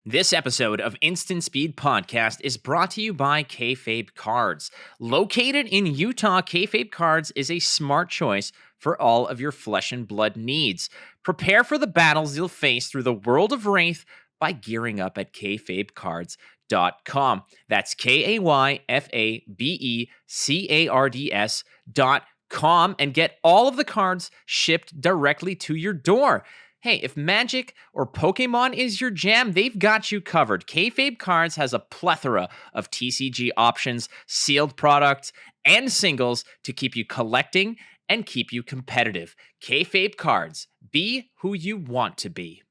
This episode of Instant Speed Podcast is brought to you by Kayfabe Cards. Located in Utah, Kayfabe Cards is a smart choice for all of your flesh and blood needs. Prepare for the battles you'll face through the world of Wraith by gearing up at kayfabecards.com. That's KAYFABECARDS.com and get all of the cards shipped directly to your door. Hey, if Magic or Pokemon is your jam, they've got you covered. Kayfabe Cards has a plethora of TCG options, sealed products, and singles to keep you collecting and keep you competitive. Kayfabe Cards, be who you want to be.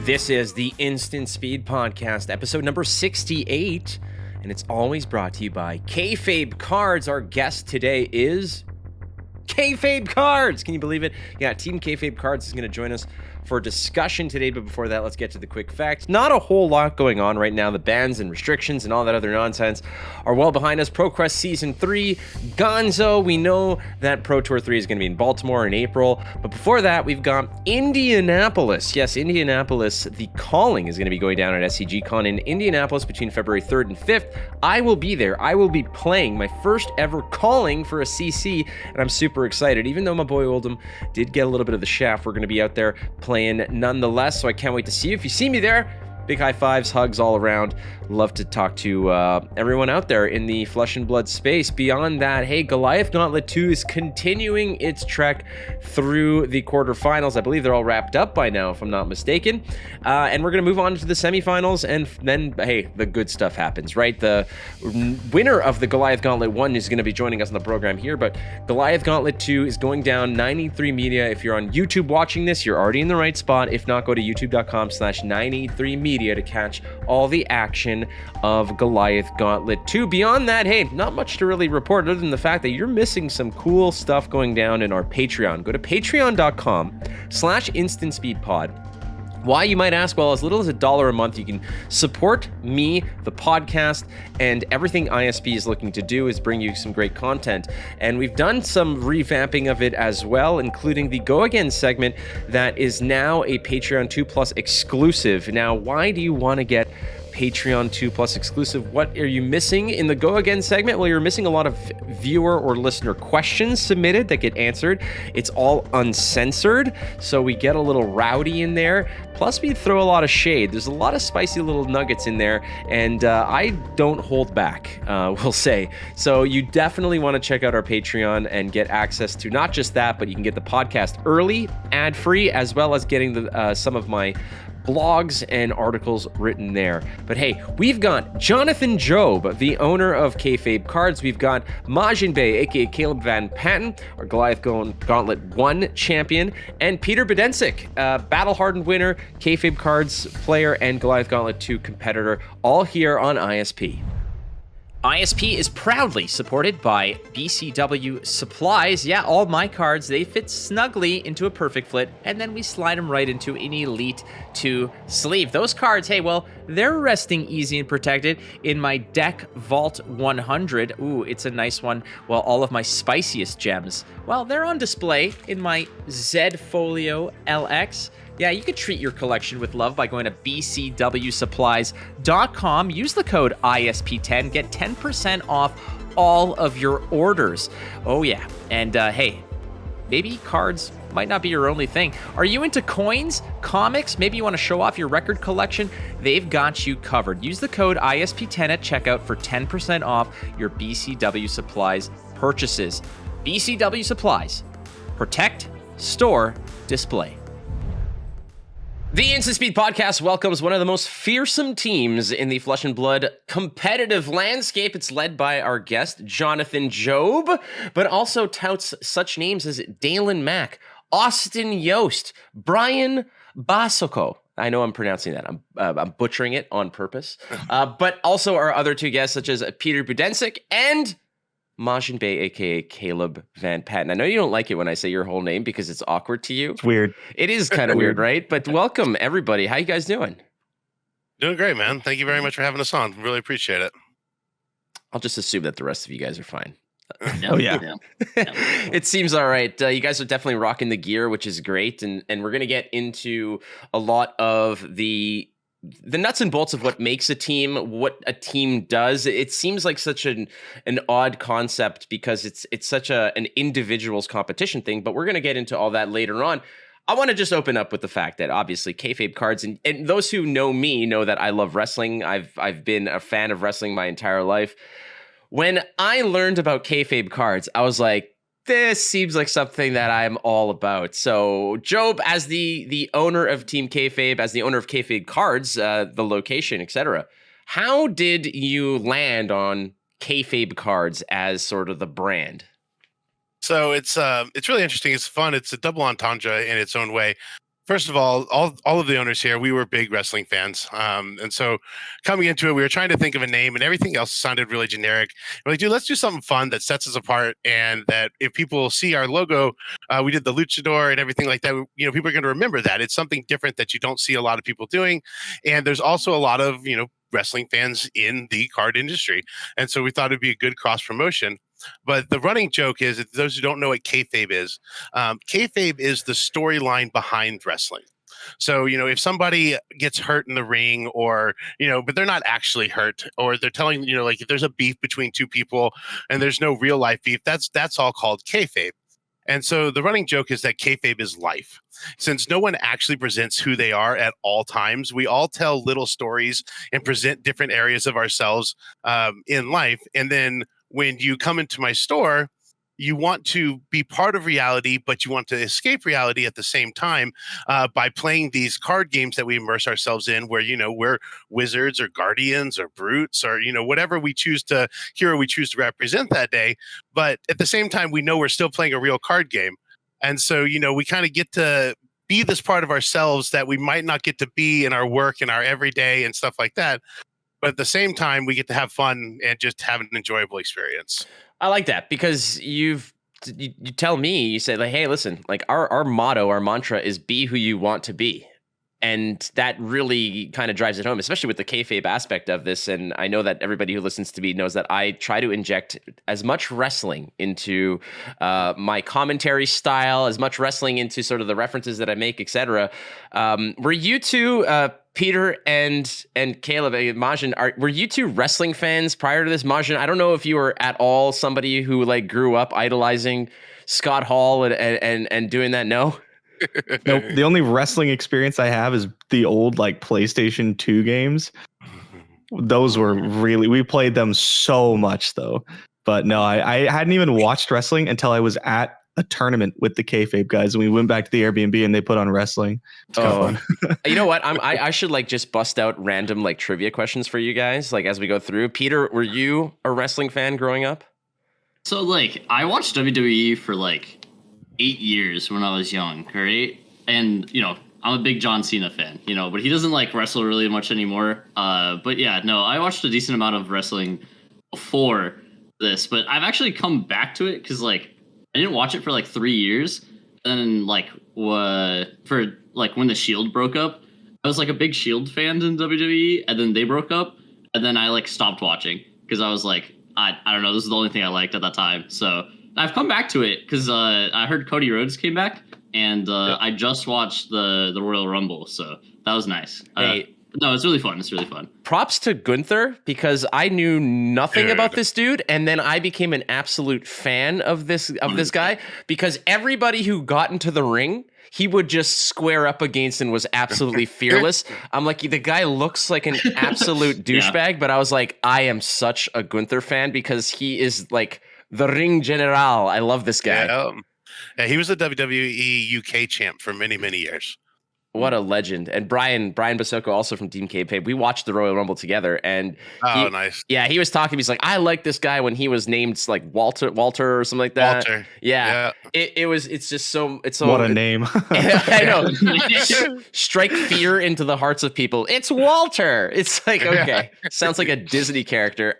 This is the Instant Speed Podcast, episode number 68, and it's always brought to you by Kayfabe Cards. Our guest today is Kayfabe Cards. Can you believe it? Yeah, Team Kayfabe Cards is going to join us for a discussion today, but before that, let's get to the quick facts. Not a whole lot going on right now. The bans and restrictions and all that other nonsense are well behind us. ProQuest Season 3, Gonzo. We know that Pro Tour 3 is going to be in Baltimore in April, but before that, we've got Indianapolis. Yes, Indianapolis. The Calling is going to be going down at SCGCon in Indianapolis between February 3rd and 5th. I will be there. I will be playing my first ever Calling for a CC, and I'm super excited. Even though my boy Oldham did get a little bit of the shaft, we're going to be out there playing nonetheless, so I can't wait to see you. If you see me there, big high fives, hugs all around. Love to talk to everyone out there in the flesh and blood space. Beyond that, hey, Goliath Gauntlet 2 is continuing its trek through the quarterfinals. I believe they're all wrapped up by now, if I'm not mistaken. And we're going to move on to the semifinals, and then, hey, the good stuff happens, right? The winner of the Goliath Gauntlet 1 is going to be joining us on the program here, but Goliath Gauntlet 2 is going down 93 Media. If you're on YouTube watching this, you're already in the right spot. If not, go to youtube.com/93media to catch all the action of Goliath Gauntlet 2. Beyond that, hey, not much to really report other than the fact that you're missing some cool stuff going down in our Patreon. Go to patreon.com/instantspeedpod. Why, you might ask? Well, as little as $1 a month, you can support me, the podcast, and everything ISP is looking to do is bring you some great content. And we've done some revamping of it as well, including the Go Again segment that is now a Patreon 2 Plus exclusive. Now, why do you want to get Patreon 2 Plus exclusive? What are you missing in the Go Again segment? Well, you're missing a lot of viewer or listener questions submitted that get answered. It's all uncensored, so we get a little rowdy in there. Plus, we throw a lot of shade. There's a lot of spicy little nuggets in there, and I don't hold back, we'll say. So you definitely want to check out our Patreon and get access to not just that, but you can get the podcast early, ad-free, as well as getting some of my blogs and articles written there. But hey, we've got Jonathan Job, the owner of Kayfabe Cards. We've got Majiinbae, aka Caleb Van Patten, our Goliath Gauntlet 1 champion, and Peter Buddensiek, battle-hardened winner, Kayfabe Cards player, and Goliath Gauntlet 2 competitor, all here on ISP. ISP is proudly supported by BCW Supplies. Yeah, all my cards, they fit snugly into a perfect fit, and then we slide them right into an Elite 2 sleeve. Those cards, hey, well, they're resting easy and protected in my Deck Vault 100. Ooh, it's a nice one. Well, all of my spiciest gems, well, they're on display in my Z Folio LX. Yeah, you could treat your collection with love by going to bcwsupplies.com. Use the code ISP10. Get 10% off all of your orders. Oh, yeah. And hey, maybe cards might not be your only thing. Are you into coins, comics? Maybe you want to show off your record collection? They've got you covered. Use the code ISP10 at checkout for 10% off your BCW Supplies purchases. BCW Supplies. Protect, store, display. The Instant Speed Podcast welcomes one of the most fearsome teams in the Flesh and Blood competitive landscape. It's led by our guest, Jonathan Job, but also touts such names as Dalen Mack, Austin Yost, Brian Basoko. I know I'm pronouncing that. I'm butchering it on purpose. But also our other two guests, such as Peter Buddensiek and Majiinbae, aka Caleb Van Patten. I know you don't like it when I say your whole name because it's awkward to you. It's weird. It is kind of weird, right? But welcome, everybody. How you guys doing? Doing great, man. Thank you very much for having us on. Really appreciate it. I'll just assume that the rest of you guys are fine. Oh, yeah. It seems all right. You guys are definitely rocking the gear, which is great. And we're going to get into a lot of the nuts and bolts of what makes a team, what a team does. It seems like such an odd concept because it's such an individuals competition thing, but we're going to get into all that later on. I want to just open up with the fact that obviously Kayfabe Cards, and those who know me know that I love wrestling. I've been a fan of wrestling my entire life. When I learned about Kayfabe Cards, I was like, this seems like something that I'm all about. So, Job, as the owner of Team Kayfabe, as the owner of Kayfabe Cards, the location, etc., how did you land on Kayfabe Cards as sort of the brand? So it's really interesting. It's fun. It's a double entendre in its own way. First of all of the owners here, we were big wrestling fans. And so coming into it, we were trying to think of a name and everything else sounded really generic. We're like, dude, let's do something fun that sets us apart. And that if people see our logo, we did the luchador and everything like that, people are going to remember that. It's something different that you don't see a lot of people doing. And there's also a lot of, wrestling fans in the card industry. And so we thought it'd be a good cross promotion. But the running joke is, if those who don't know what kayfabe is the storyline behind wrestling. So, if somebody gets hurt in the ring or, but they're not actually hurt, or they're telling, like if there's a beef between two people and there's no real life beef, that's all called kayfabe. And so the running joke is that kayfabe is life. Since no one actually presents who they are at all times, we all tell little stories and present different areas of ourselves in life. And then when you come into my store, you want to be part of reality, but you want to escape reality at the same time by playing these card games that we immerse ourselves in, where, we're wizards or guardians or brutes or, whatever hero we choose to represent that day. But at the same time, we know we're still playing a real card game. And so, we kind of get to be this part of ourselves that we might not get to be in our work and our everyday and stuff like that. But at the same time, we get to have fun and just have an enjoyable experience. I like that because you tell me, you say like, hey, listen, like our motto, our mantra is be who you want to be. And that really kind of drives it home, especially with the kayfabe aspect of this. And I know that everybody who listens to me knows that I try to inject as much wrestling into my commentary style, as much wrestling into sort of the references that I make, etc. Were you two, Peter and Caleb, Majin, were you two wrestling fans prior to this? Majin, I don't know if you were at all somebody who like grew up idolizing Scott Hall and doing that. No. Nope. The only wrestling experience I have is the old like PlayStation 2 games. Those were we played them so much though. But no, I hadn't even watched wrestling until I was at a tournament with the Kayfabe guys, and we went back to the Airbnb and they put on wrestling. Fun. You know what? I should like just bust out random like trivia questions for you guys, like as we go through. Peter, were you a wrestling fan growing up? So like I watched WWE for like 8 years when I was young, right? And, I'm a big John Cena fan, but he doesn't like wrestle really much anymore. But yeah, no, I watched a decent amount of wrestling before this, but I've actually come back to it because like I didn't watch it for like 3 years. And then like for like when the Shield broke up, I was like a big Shield fan in WWE, and then they broke up, and then I like stopped watching because I was like, I don't know, this is the only thing I liked at that time. So I've come back to it because I heard Cody Rhodes came back, and I just watched the Royal Rumble, so that was nice. Hey, no, it's really fun. It's really fun. Props to Gunther, because I knew nothing about this dude, and then I became an absolute fan of this guy, because everybody who got into the ring, he would just square up against and was absolutely fearless. I'm like, the guy looks like an absolute douchebag, but I was like, I am such a Gunther fan because he is like the ring general. I love this guy. Yeah, he was the WWE UK champ for many, many years. What a legend. And Brian Basoko, also from Team Kayfabe, we watched the Royal Rumble together, and nice. Yeah, he was talking. He's like, I like this guy when he was named like Walter or something like that. Walter. Yeah. It's just so what a name. I know. Strike fear into the hearts of people. It's Walter. It's like, okay. Sounds like a Disney character.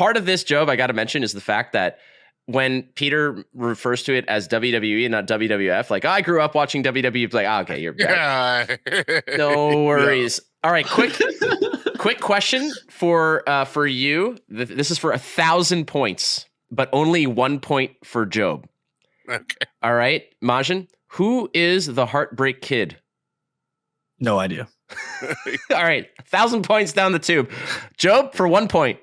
part of this, Job, I got to mention, is the fact that when Peter refers to it as WWE and not WWF, like, I grew up watching WWE, like, okay, you're bad. No worries. Yeah. All right, quick question for you. This is for 1,000 points, but only 1 point for Job. Okay. All right, Majin, who is the Heartbreak Kid? No idea. All right, 1,000 points down the tube. Job, for 1 point.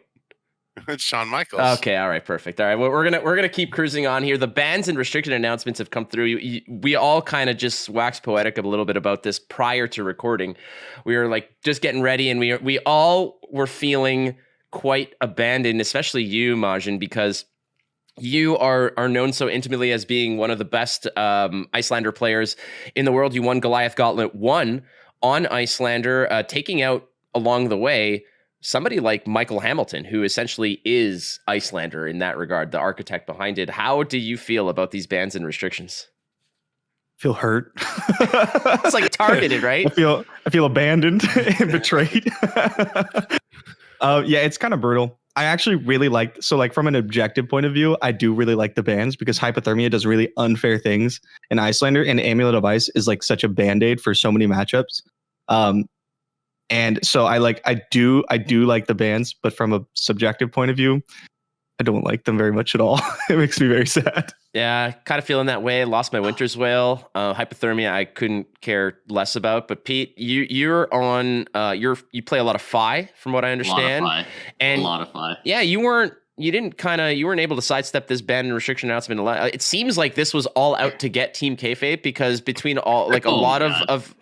It's Shawn Michaels. Okay, all right, perfect. All right, well, we're gonna keep cruising on here. The bans and restricted announcements have come through. We all kind of just waxed poetic a little bit about this prior to recording. We were like just getting ready, and we all were feeling quite abandoned, especially you, Majin, because you are known so intimately as being one of the best Icelander players in the world. You won Goliath Gauntlet 1 on Icelander, taking out along the way somebody like Michael Hamilton, who essentially is Icelander in that regard, the architect behind it. How do you feel about these bans and restrictions? Feel hurt. It's like targeted, right? I feel abandoned and betrayed. Yeah, it's kind of brutal. I actually really like, so like from an objective point of view, I do really like the bans because Hypothermia does really unfair things in Icelander, and Amulet of Ice is like such a band-aid for so many matchups. And so I do like the bans, but from a subjective point of view, I don't like them very much at all. It makes me very sad. Yeah, kind of feeling that way. Lost my Winter's Whale. Hypothermia, I couldn't care less about. But Pete, you're on. You play a lot of Fi, from what I understand. A lot of Fi. Yeah, you weren't able to sidestep this ban and restriction announcement. It seems like this was all out to get Team Kayfabe, because between all a lot of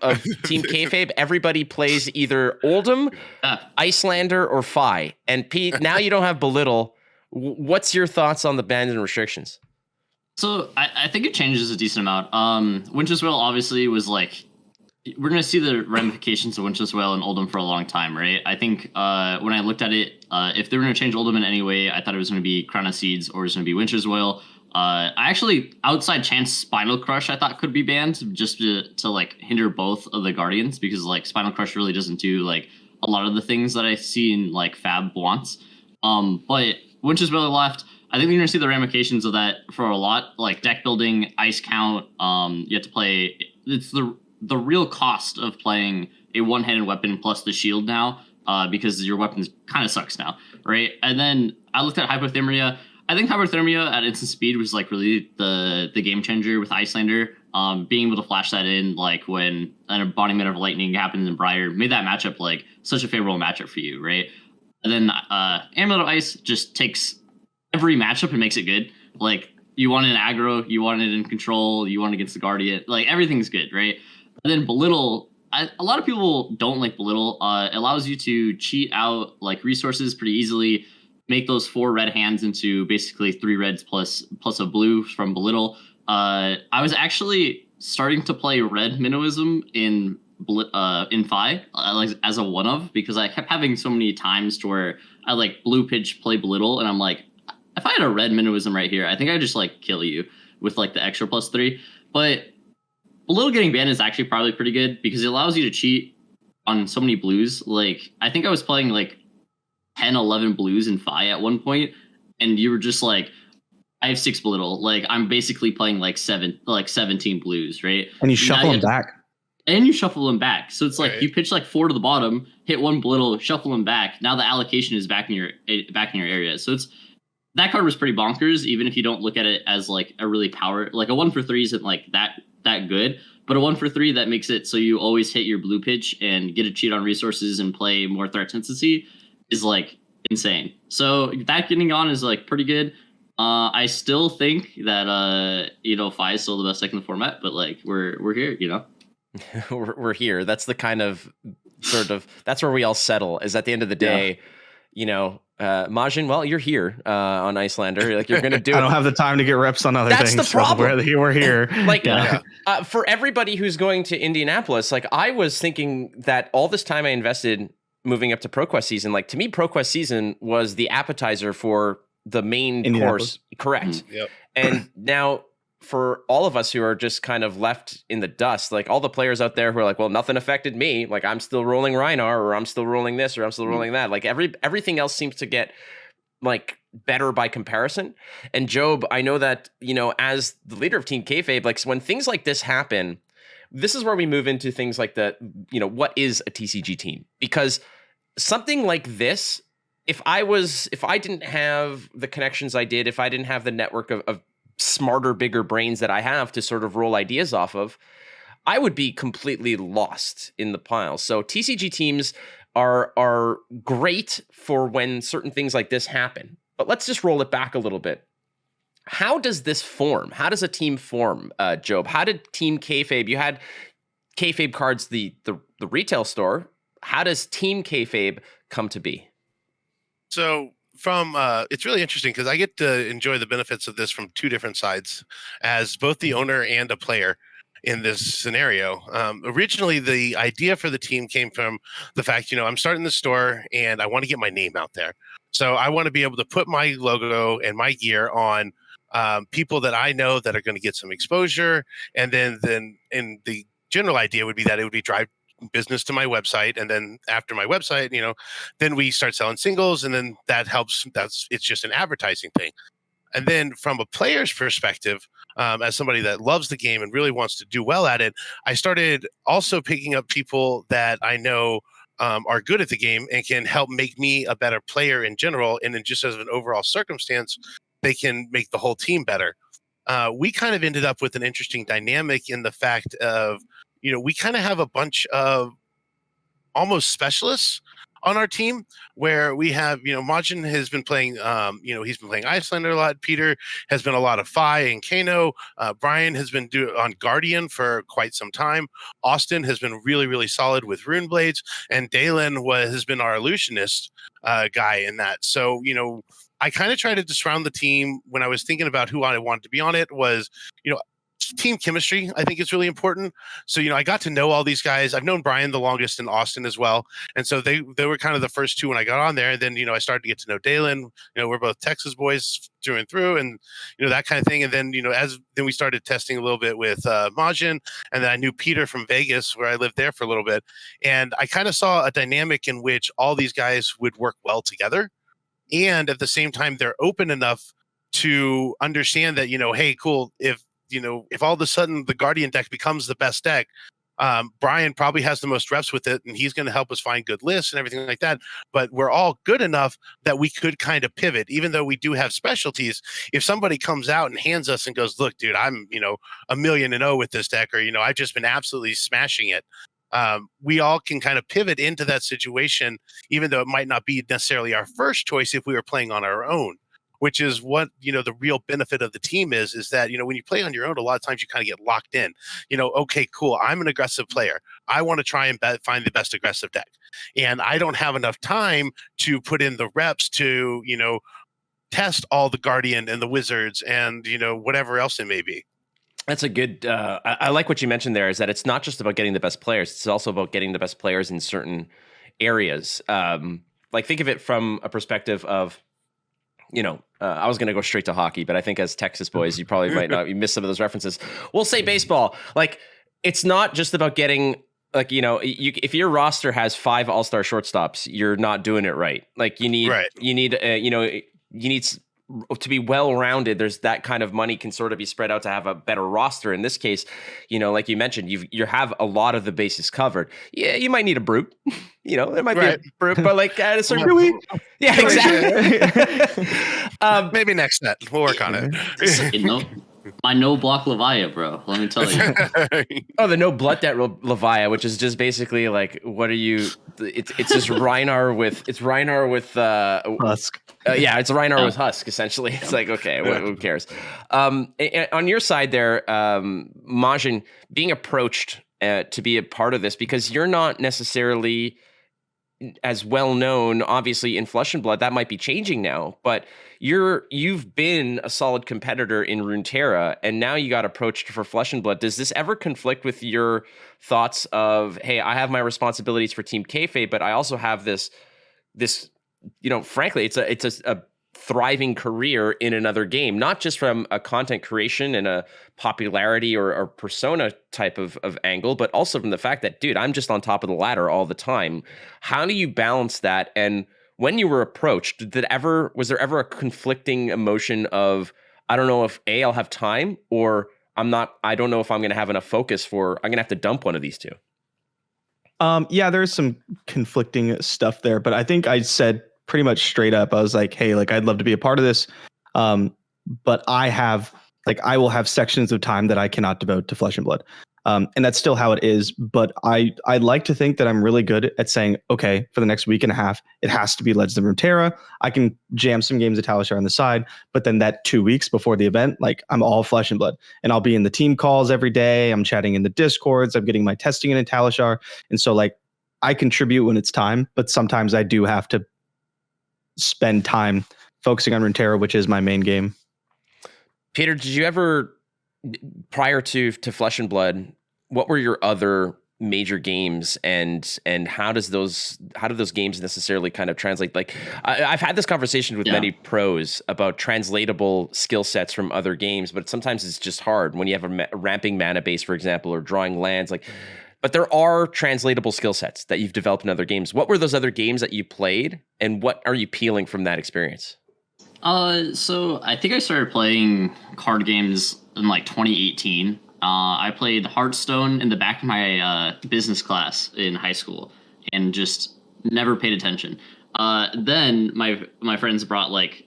Team Kayfabe, everybody plays either Oldhim, Icelander, or Fi. And Pete, now you don't have Belittle. What's your thoughts on the bans and restrictions? So I think it changes a decent amount. Winter's Whale obviously was like, we're going to see the ramifications of Winter's Whale and Oldhim for a long time, right? I think when I looked at it, if they were going to change Oldhim in any way, I thought it was going to be Crown of Seeds or it was going to be Winter's Whale. I actually, outside chance, Spinal Crush I thought could be banned just to like hinder both of the Guardians, because like Spinal Crush really doesn't do like a lot of the things that I see in like Fab wants. But Winter's Whale left. I think you're going to see the ramifications of that for a lot, like deck building, ice count. You have to play. It's the real cost of playing a one-handed weapon plus the shield now, because your weapon kind of sucks now, right? And then I looked at Hypothermia. I think Hypothermia at instant speed was like really the game changer with Icelander. Being able to flash that in, like when an embodiment of lightning happens in Briar, made that matchup like such a favorable matchup for you, right? And then Amulet of Ice just takes every matchup and makes it good. Like you want it in aggro, you want it in control, you want it against the Guardian, like everything's good, right? And then Belittle, a lot of people don't like Belittle. It allows you to cheat out like resources pretty easily, make those 4 red hands into basically 3 reds plus a blue from Belittle. I was actually starting to play red Minnowism in Fi like as a one of, because I kept having so many times to where I like blue pitch play Belittle, and I'm like, if I had a red Minnowism right here, I think I'd just like kill you with like the extra +3. But Belittle getting banned is actually probably pretty good because it allows you to cheat on so many blues. Like I think I was playing like 10, 11 blues in Fi at one point, and you were just like, I have 6 Belittle. Like I'm basically playing like 17 blues, right? And you shuffle them back. And you shuffle them back. So it's like you pitch like 4 to the bottom, hit 1 Belittle, shuffle them back. Now the allocation is back in your area. So it's that card was pretty bonkers, even if you don't look at it as like a really power, like a 1 for 3 isn't like that good, but a 1 for 3 that makes it so you always hit your blue pitch and get a cheat on resources and play more threat intensity is like insane. So that getting on is like pretty good. I still think that Fi is still the best deck in the format, but like we're here, we're here. That's the kind of that's where we all settle, is at the end of the day, Majin, well, you're here on Icelander. Like you're gonna do. I don't have the time to get reps on other things. That's the problem. So we're here. Like for everybody who's going to Indianapolis, like I was thinking that all this time I invested moving up to ProQuest season, like to me, ProQuest season was the appetizer for the main course. Correct. Mm-hmm. Yep. And now for all of us who are just kind of left in the dust, like all the players out there who are like, well, nothing affected me. Like I'm still rolling Rhinar, or I'm still rolling this, or I'm still rolling that. Like everything else seems to get like better by comparison. And Job, I know that, as the leader of Team Kayfabe, like when things like this happen, this is where we move into things like what is a TCG team? Because something like this, if I didn't have the connections I did, if I didn't have the network of smarter, bigger brains that I have to sort of roll ideas off of, I would be completely lost in the pile. So TCG teams are great for when certain things like this happen. But let's just roll it back a little bit. How does this form? How does a team form, Job? How did Team Kayfabe? You had Kayfabe Cards, the retail store. How does Team Kayfabe come to be? So it's really interesting because I get to enjoy the benefits of this from two different sides, as both the owner and a player in this scenario. Originally, the idea for the team came from the fact, I'm starting the store and I want to get my name out there. So I want to be able to put my logo and my gear on people that I know that are going to get some exposure. And then in the general idea would be that it would be drive business to my website. And then after my website, then we start selling singles, and then that helps. It's just an advertising thing. And then from a player's perspective, as somebody that loves the game and really wants to do well at it, I started also picking up people that I know are good at the game and can help make me a better player in general. And then just as an overall circumstance, they can make the whole team better. We kind of ended up with an interesting dynamic in the fact of, we kind of have a bunch of almost specialists on our team, where we have, Majin has been playing, he's been playing Icelander a lot. Peter has been a lot of Fi and Kano. Brian has been on Guardian for quite some time. Austin has been really, really solid with Rune Blades, and Dalen has been our illusionist guy in that. So, I kind of tried to surround the team when I was thinking about who I wanted to be on it was, team chemistry, I think, is really important. So, I got to know all these guys. I've known Brian the longest and Austin as well. And so they were kind of the first two when I got on there. And then, I started to get to know Dalen. We're both Texas boys through and through, and, that kind of thing. And then, then we started testing a little bit with Majin. And then I knew Peter from Vegas, where I lived there for a little bit. And I kind of saw a dynamic in which all these guys would work well together. And at the same time, they're open enough to understand that, hey, cool, if all of a sudden the Guardian deck becomes the best deck, Brian probably has the most reps with it, and he's going to help us find good lists and everything like that. But we're all good enough that we could kind of pivot, even though we do have specialties. If somebody comes out and hands us and goes, look, dude, I'm, 1,000,000 with this deck, or, I've just been absolutely smashing it. We all can kind of pivot into that situation, even though it might not be necessarily our first choice if we were playing on our own. Which is what, the real benefit of the team is that, when you play on your own, a lot of times you kind of get locked in, okay, cool. I'm an aggressive player. I want to try and find the best aggressive deck. And I don't have enough time to put in the reps to, test all the Guardian and the Wizards and, whatever else it may be. That's a good, I like what you mentioned there, is that it's not just about getting the best players. It's also about getting the best players in certain areas. Like think of it from a perspective of, I was going to go straight to hockey, but I think as Texas boys, you probably might not, you miss some of those references. We'll say baseball. Like, it's not just about getting, like, if your roster has 5 all-star shortstops, you're not doing it right. Like, you need to be well-rounded. There's that kind of money can sort of be spread out to have a better roster. In this case, like you mentioned, you have a lot of the bases covered. Yeah, you might need a brute. There might be a brute, but like at a certain point. Yeah, exactly. Maybe next net. We'll work on it. My no block Levia, bro. Let me tell you. Oh, the no blood debt Levia, which is just basically like, what are you? It's just Rhinar with Husk. Yeah, it's Rhinar with Husk, essentially. It's like, okay, who cares? On your side there, Majin, being approached to be a part of this, because you're not necessarily as well known, obviously, in Flesh and Blood. That might be changing now, but you've been a solid competitor in Runeterra, and now you got approached for Flesh and Blood. Does this ever conflict with your thoughts of, hey, I have my responsibilities for Team Kayfabe, but I also have this, frankly, it's a thriving career in another game, not just from a content creation and a popularity or persona type of angle, but also from the fact that, dude, I'm just on top of the ladder all the time. How do you balance that? And when you were approached, was there ever a conflicting emotion of, I don't know if I'll have time, or I don't know if I'm going to have enough focus I'm going to have to dump one of these two? Yeah, there's some conflicting stuff there, but I think I said pretty much straight up, I was like, hey, like I'd love to be a part of this. But I will have sections of time that I cannot devote to Flesh and Blood. And that's still how it is. But I like to think that I'm really good at saying, okay, for the next week and a half, it has to be Legends of Runeterra. I can jam some games of Talishar on the side, but then that 2 weeks before the event, like I'm all Flesh and Blood. And I'll be in the team calls every day. I'm chatting in the Discords. I'm getting my testing in Talishar. And so like I contribute when it's time, but sometimes I do have to spend time focusing on Runeterra, which is my main game. Peter, did you ever, prior to Flesh and Blood, what were your other major games, and how do those games necessarily kind of translate? Like I've had this conversation with many pros about translatable skill sets from other games, but sometimes it's just hard when you have a ramping mana base, for example, or drawing lands. But there are translatable skill sets that you've developed in other games. What were those other games that you played, and what are you peeling from that experience? So I think I started playing card games in like 2018. I played Hearthstone in the back of my business class in high school, and just never paid attention. Then my friends brought like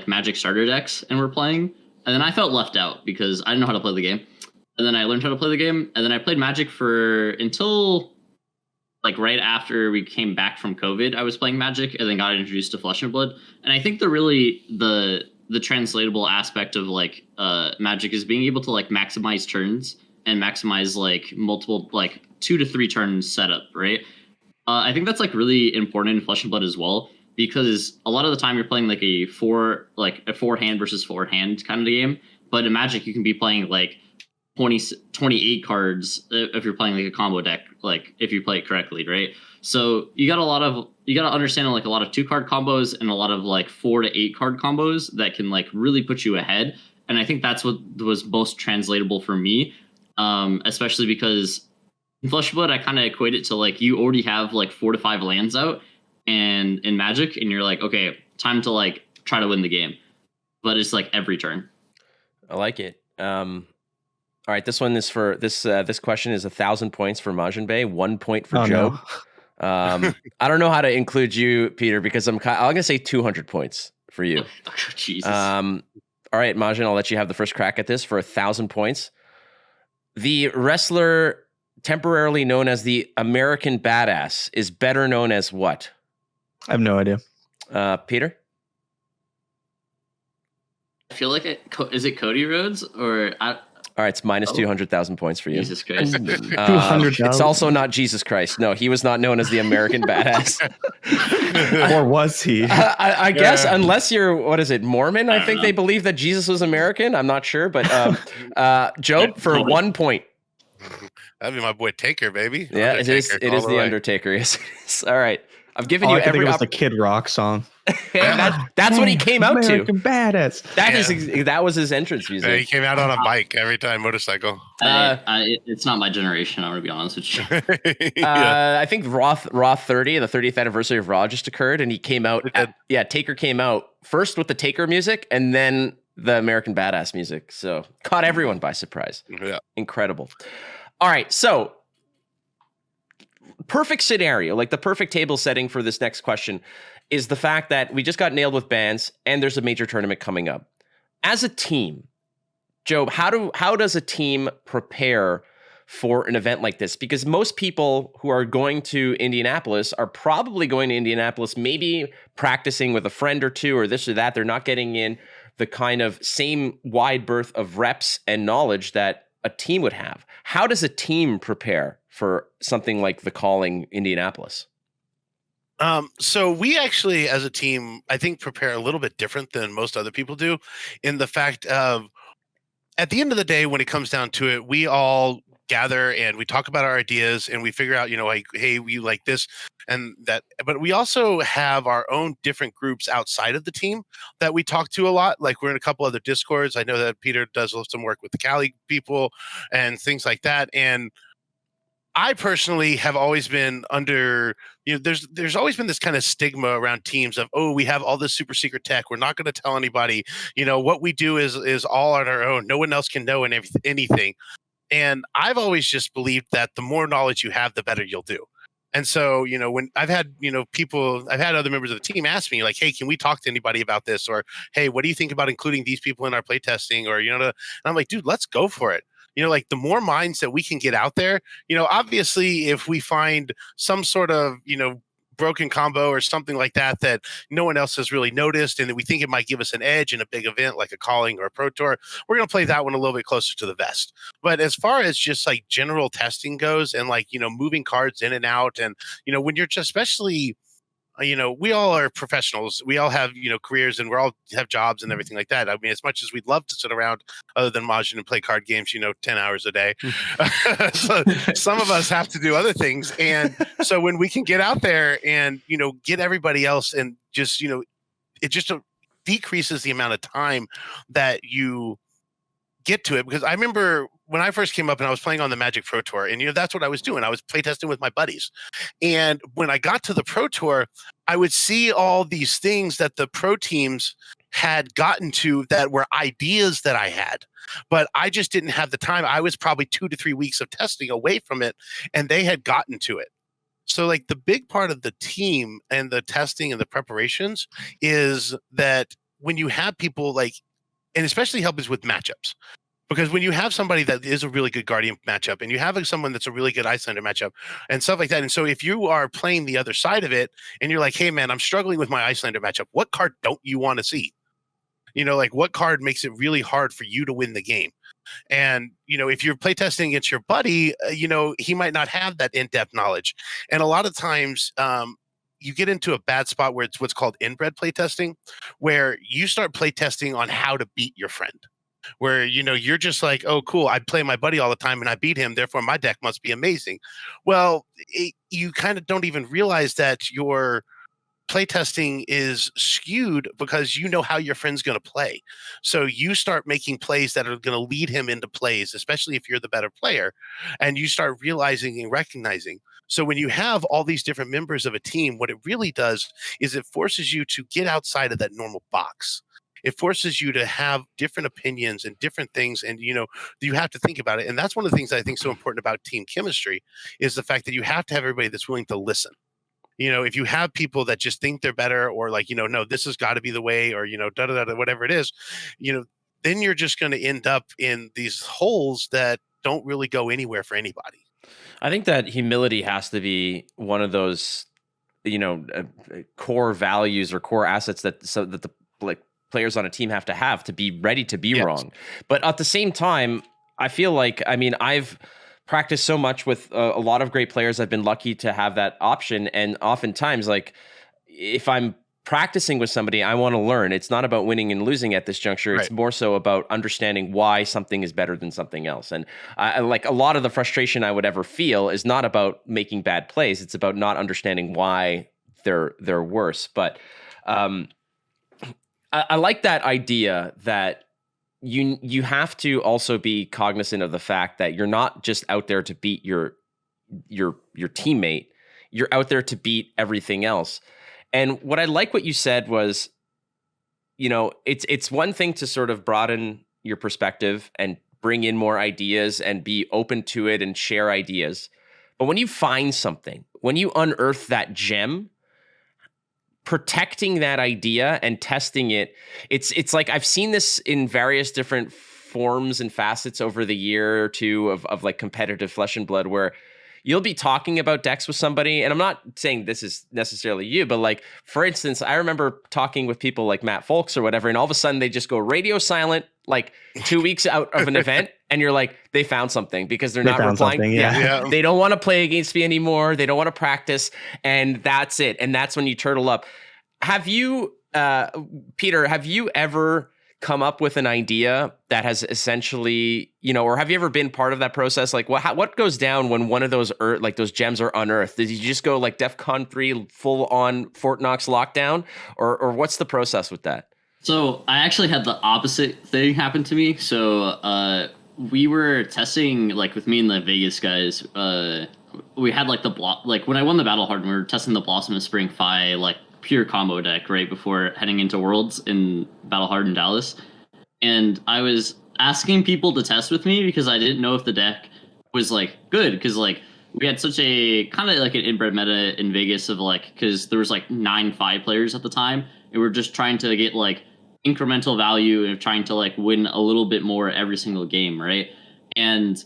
Magic starter decks and were playing, and then I felt left out because I didn't know how to play the game. And then I learned how to play the game, and then I played Magic until like right after we came back from COVID. I was playing Magic, and then got introduced to Flesh and Blood. And I think the translatable aspect of like Magic is being able to like maximize turns and maximize like multiple like 2 to 3 turns setup, right? I think that's like really important in Flesh and Blood as well, because a lot of the time you're playing like a 4 hand versus 4 hand kind of game, but in Magic you can be playing like 28 cards if you're playing like a combo deck, like if you play it correctly, right? So you got to understand like a lot of 2-card combos and a lot of like 4 to 8 card combos that can like really put you ahead. And I think that's what was most translatable for me, especially because in Flesh and Blood I kind of equate it to like you already have like 4 to 5 lands out, and in Magic, and you're like, okay, time to like try to win the game, but it's like every turn. I like it. All right, this one is for this. This question is 1,000 points for Majiinbae, 1 point for Joe. No. I don't know how to include you, Peter, because I'm gonna say 200 points for you. Oh, Jesus. All right, Majin, I'll let you have the first crack at this for 1,000 points. The wrestler temporarily known as the American Badass is better known as what? I have no idea. Peter? I feel like is it Cody Rhodes or All right, it's minus 200,000 points for you. Jesus Christ. 200,000. It's also not Jesus Christ. No, he was not known as the American Badass. Or was he? I guess, unless you're, what is it, Mormon? I think they believe that Jesus was American. I'm not sure, but Joe, for 1 point. That'd be my boy Taker, baby. Yeah, it is the Undertaker. Yes, it is. All right. I've given you every. It was the Kid Rock song. That's what he came out to. American Badass. That was his entrance music. Yeah, he came out on a bike every time, motorcycle. It's not my generation. I'm gonna be honest with you. I think Raw 30, the 30th anniversary of Raw just occurred, and he came out. Taker came out first with the Taker music, and then the American Badass music. So caught everyone by surprise. Yeah, incredible. All right, so. Perfect scenario, like the perfect table setting for this next question, is the fact that we just got nailed with bans and there's a major tournament coming up. As a team, Joe, how does a team prepare for an event like this? Because most people who are going to Indianapolis are probably going to Indianapolis, maybe practicing with a friend or two or this or that. They're not getting in the kind of same wide berth of reps and knowledge that a team would have. How does a team prepare for something like the Calling Indianapolis? So we actually, as a team, I think prepare a little bit different than most other people do, in the fact of, at the end of the day, when it comes down to it, we all gather and we talk about our ideas and we figure out, like, hey, we like this and that. But we also have our own different groups outside of the team that we talk to a lot. Like, we're in a couple other Discords. I know that Peter does some work with the Cali people and things like that. And I personally have always been under, there's always been this kind of stigma around teams of, oh, we have all this super secret tech. We're not going to tell anybody. What we do is all on our own. No one else can know anything. And I've always just believed that the more knowledge you have, the better you'll do. And so, when I've had, I've had other members of the team ask me like, hey, can we talk to anybody about this? Or, hey, what do you think about including these people in our playtesting? Or, and I'm like, dude, let's go for it. Like the more minds that we can get out there, obviously if we find some sort of, broken combo or something like that no one else has really noticed and that we think it might give us an edge in a big event like a calling or a pro tour, we're going to play that one a little bit closer to the vest. But as far as just like general testing goes and like, moving cards in and out and, when you're just especially we all are professionals. We all have, careers and we all have jobs and everything like that. I mean, as much as we'd love to sit around other than Majin and play card games, 10 hours a day. So some of us have to do other things. And so when we can get out there and, get everybody else and just, it just decreases the amount of time that you get to it. Because I remember when I first came up and I was playing on the Magic Pro Tour and, that's what I was doing. I was playtesting with my buddies. And when I got to the Pro Tour, I would see all these things that the pro teams had gotten to that were ideas that I had, but I just didn't have the time. I was probably 2 to 3 weeks of testing away from it and they had gotten to it. So like the big part of the team and the testing and the preparations is that when you have people like, and especially help us with matchups. Because when you have somebody that is a really good Guardian matchup and you have someone that's a really good Icelander matchup and stuff like that. And so if you are playing the other side of it and you're like, hey, man, I'm struggling with my Icelander matchup. What card don't you want to see? Like what card makes it really hard for you to win the game? And, if you're playtesting against your buddy, he might not have that in-depth knowledge. And a lot of times you get into a bad spot where it's what's called inbred playtesting, where you start playtesting on how to beat your friend. Where you're just like, oh cool, I play my buddy all the time and I beat him, therefore my deck must be amazing. Well, you kind of don't even realize that your playtesting is skewed because you know how your friend's going to play. So you start making plays that are going to lead him into plays, especially if you're the better player, and you start realizing and recognizing. So when you have all these different members of a team, what it really does is it forces you to get outside of that normal box. It forces you to have different opinions and different things. And, you have to think about it. And that's one of the things I think so important about team chemistry is the fact that you have to have everybody that's willing to listen. If you have people that just think they're better or like, no, this has got to be the way or, whatever it is, then you're just going to end up in these holes that don't really go anywhere for anybody. I think that humility has to be one of those, core values or core assets that the players on a team have to be ready to be wrong. But at the same time, I feel like, I've practiced so much with a lot of great players. I've been lucky to have that option. And oftentimes, like if I'm practicing with somebody, I want to learn. It's not about winning and losing at this juncture. It's more so about understanding why something is better than something else. And I like a lot of the frustration I would ever feel is not about making bad plays. It's about not understanding why they're worse. But, I like that idea that you have to also be cognizant of the fact that you're not just out there to beat your teammate. You're out there to beat everything else. And what I like what you said was, it's one thing to sort of broaden your perspective and bring in more ideas and be open to it and share ideas. But when you find something, when you unearth that gem, protecting that idea and testing it, it's like I've seen this in various different forms and facets over the year or two of like competitive Flesh and Blood, where you'll be talking about decks with somebody, and I'm not saying this is necessarily you, but like, for instance, I remember talking with people like Matt Folks or whatever, and all of a sudden they just go radio silent, like 2 weeks out of an event, and you're like, they found something because they're not replying. Yeah. They don't want to play against me anymore. They don't want to practice, and that's it. And that's when you turtle up. Have you, Peter, have you ever come up with an idea that has essentially, or have you ever been part of that process? Like what goes down when one of those those gems are unearthed? Did you just go like DEFCON 3 full on Fort Knox lockdown, or what's the process with that? So I actually had the opposite thing happen to me. So we were testing, like with me and the Vegas guys, we had like like when I won the Battle Hard, we were testing the Blossom of Spring Fi like pure combo deck right before heading into Worlds in Battle Hard in Dallas, and I was asking people to test with me because I didn't know if the deck was like good, because like we had such a kind of like an inbred meta in Vegas of like, because there was like 9-5 players at the time, and we were just trying to get like incremental value and trying to like win a little bit more every single game, right? And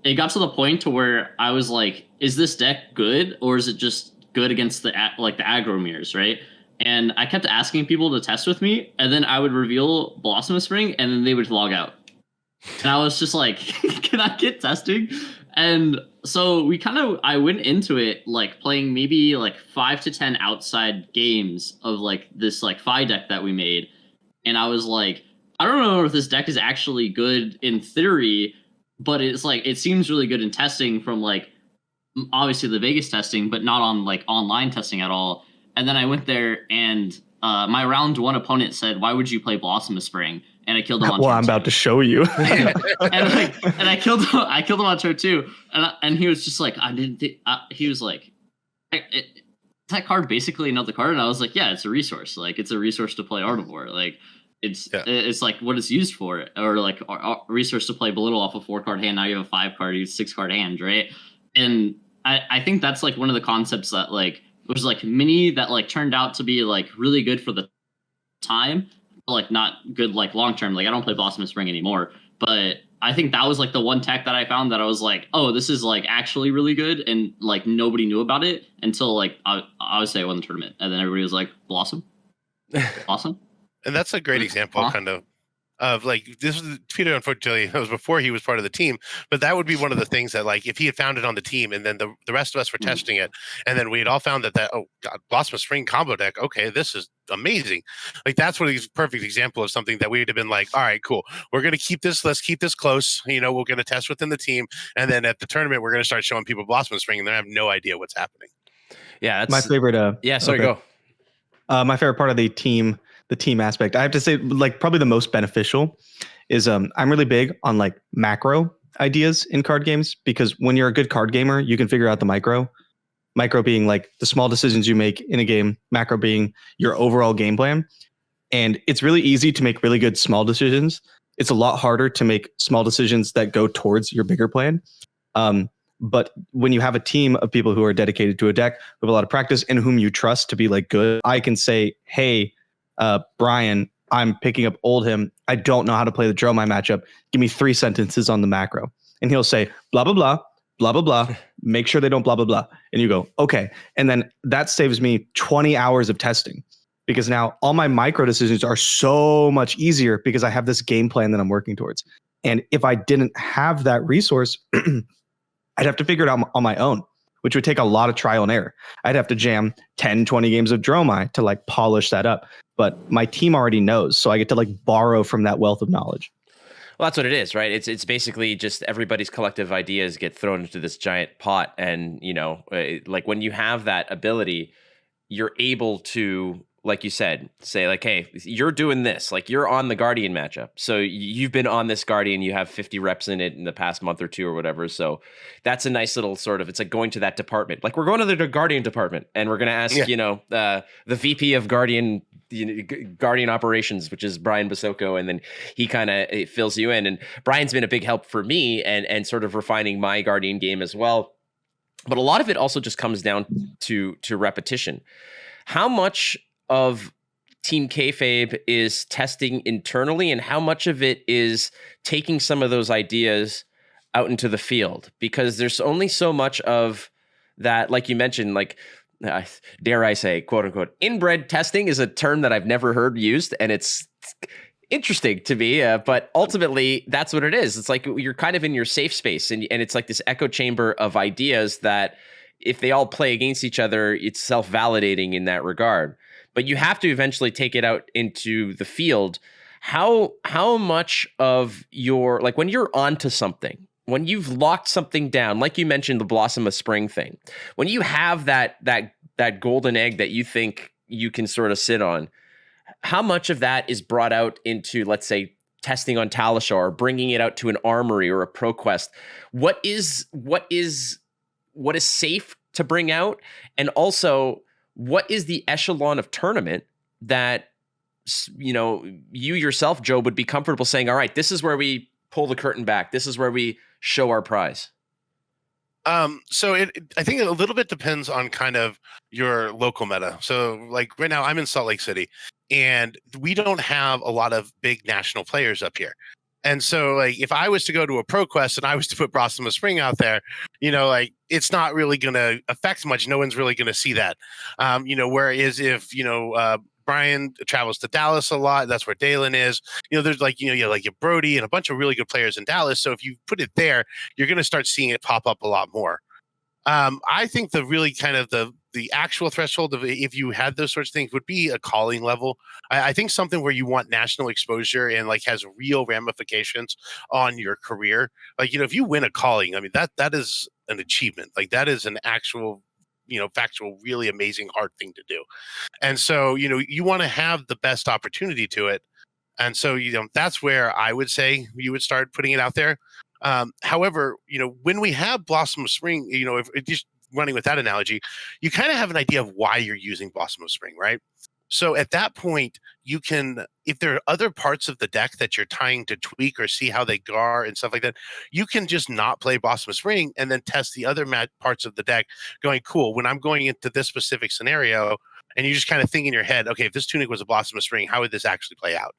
it got to the point to where I was like, is this deck good, or is it just good against the aggro mirrors, right? And I kept asking people to test with me, and then I would reveal Blossom of Spring, and then they would log out. And I was just like, can I get testing? And so I went into it like playing maybe like 5 to 10 outside games of like this like Fi deck that we made. And I was like, I don't know if this deck is actually good in theory, but it's like, it seems really good in testing from like, obviously the Vegas testing, but not on like online testing at all. And then I went there, and my round 1 opponent said, "Why would you play Blossom of Spring?" And I killed him on Well, turn I'm 2. about to show you. and I killed him. I killed him on turn 2, and he was just like, I didn't think. He was like, that card basically another card, and I was like, yeah, it's a resource. Like it's a resource to play Artivore. Like it's like what it's used for, or like a resource to play Belittle off a 4-card hand. Now you have a 5-card, you 6-card hand, right? And I think that's like one of the concepts that like was like mini that like turned out to be like really good for the time, but like not good like long term. Like I don't play Blossom of Spring anymore, but I think that was like the one tech that I found that I was like, oh, this is like actually really good, and like nobody knew about it until like I would say I won the tournament, and then everybody was like, Blossom, awesome. And that's a great example, kind of like this was Peter. Unfortunately, it was before he was part of the team, but that would be one of the things that like if he had found it on the team, and then the rest of us were testing it, and then we had all found that oh god, Blossom of Spring combo deck, okay, this is amazing. Like that's what is a perfect example of something that we'd have been like, all right, cool, we're gonna keep this, let's keep this close, we're gonna test within the team, and then at the tournament we're gonna start showing people Blossom of Spring, and they have no idea what's happening. Yeah, that's My favorite. yeah. Sorry, okay. go. My favorite part of the team aspect, I have to say, like probably the most beneficial is I'm really big on like macro ideas in card games, because when you're a good card gamer, you can figure out the micro being like the small decisions you make in a game, macro being your overall game plan. And it's really easy to make really good small decisions. It's a lot harder to make small decisions that go towards your bigger plan. But when you have a team of people who are dedicated to a deck, who have a lot of practice, and whom you trust to be like good, I can say, hey, Brian, I'm picking up Oldhim. I don't know how to play the Dromai matchup. Give me 3 sentences on the macro. And he'll say, blah, blah, blah, blah, blah, blah. Make sure they don't blah, blah, blah. And you go, okay. And then that saves me 20 hours of testing, because now all my micro decisions are so much easier because I have this game plan that I'm working towards. And if I didn't have that resource, I'd have to figure it out on my own, which would take a lot of trial and error. I'd have to jam 10, 20 games of Dromai to like polish that up. But my team already knows, so I get to like borrow from that wealth of knowledge. Well, that's what it is, right? It's basically just everybody's collective ideas get thrown into this giant pot, and like when you have that ability, you're able to, like you said, say like, hey, you're doing this, like you're on the Guardian matchup. So you've been on this Guardian, you have 50 reps in it in the past month or two or whatever. So that's a nice little sort of, it's like going to that department. Like we're going to the Guardian department, and we're going to ask, the VP of Guardian, Guardian operations, which is Brian Basoko. And then he kind of fills you in. And Brian's been a big help for me and sort of refining my Guardian game as well. But a lot of it also just comes down to repetition. How much of Team Kayfabe is testing internally, and how much of it is taking some of those ideas out into the field? Because there's only so much of that, like you mentioned, like, dare I say, quote unquote, inbred testing is a term that I've never heard used, and it's interesting to me, but ultimately that's what it is. It's like you're kind of in your safe space, and it's like this echo chamber of ideas that if they all play against each other, it's self-validating in that regard. But you have to eventually take it out into the field. How much of your, like when you're onto something, when you've locked something down, like you mentioned the Blossom of Spring thing, when you have that golden egg that you think you can sort of sit on, how much of that is brought out into, let's say, testing on Talishar, or bringing it out to an armory or a ProQuest? What is what is safe to bring out, and also what is the echelon of tournament that you yourself, Joe, would be comfortable saying, all right, this is where we pull the curtain back. This is where we show our prize. So I think a little bit depends on kind of your local meta. So like right now I'm in Salt Lake City and we don't have a lot of big national players up here. And so like if I was to go to a Pro Quest and I was to put Blossom of Spring out there, like it's not really going to affect much. No one's really going to see that. Whereas if, Brian travels to Dallas a lot. That's where Dalen is. There's like, you have Brody and a bunch of really good players in Dallas. So if you put it there, you're going to start seeing it pop up a lot more. I think the really kind of the actual threshold of if you had those sorts of things would be a calling level. I think something where you want national exposure and like has real ramifications on your career. Like, if you win a calling, I mean, that is an achievement. Like that is an actual factual, really amazing, hard thing to do. And so, you want to have the best opportunity to it. And so, that's where I would say you would start putting it out there. However, when we have Blossom of Spring, if just running with that analogy, you kind of have an idea of why you're using Blossom of Spring, right? So at that point, you can, if there are other parts of the deck that you're trying to tweak or see how they gar and stuff like that, you can just not play Blossom of Spring and then test the other parts of the deck going, cool, when I'm going into this specific scenario, and you just kind of think in your head, okay, if this tunic was a Blossom of Spring, how would this actually play out?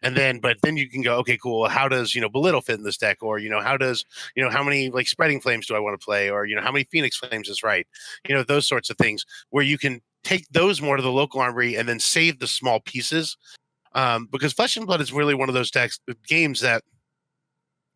And then, but then you can go, okay, cool. How does, Belittle fit in this deck? Or, how does, how many like Spreading Flames do I want to play? Or, how many Phoenix Flames is right? Those sorts of things where you can take those more to the local armory and then save the small pieces. Because Flesh and Blood is really one of those games that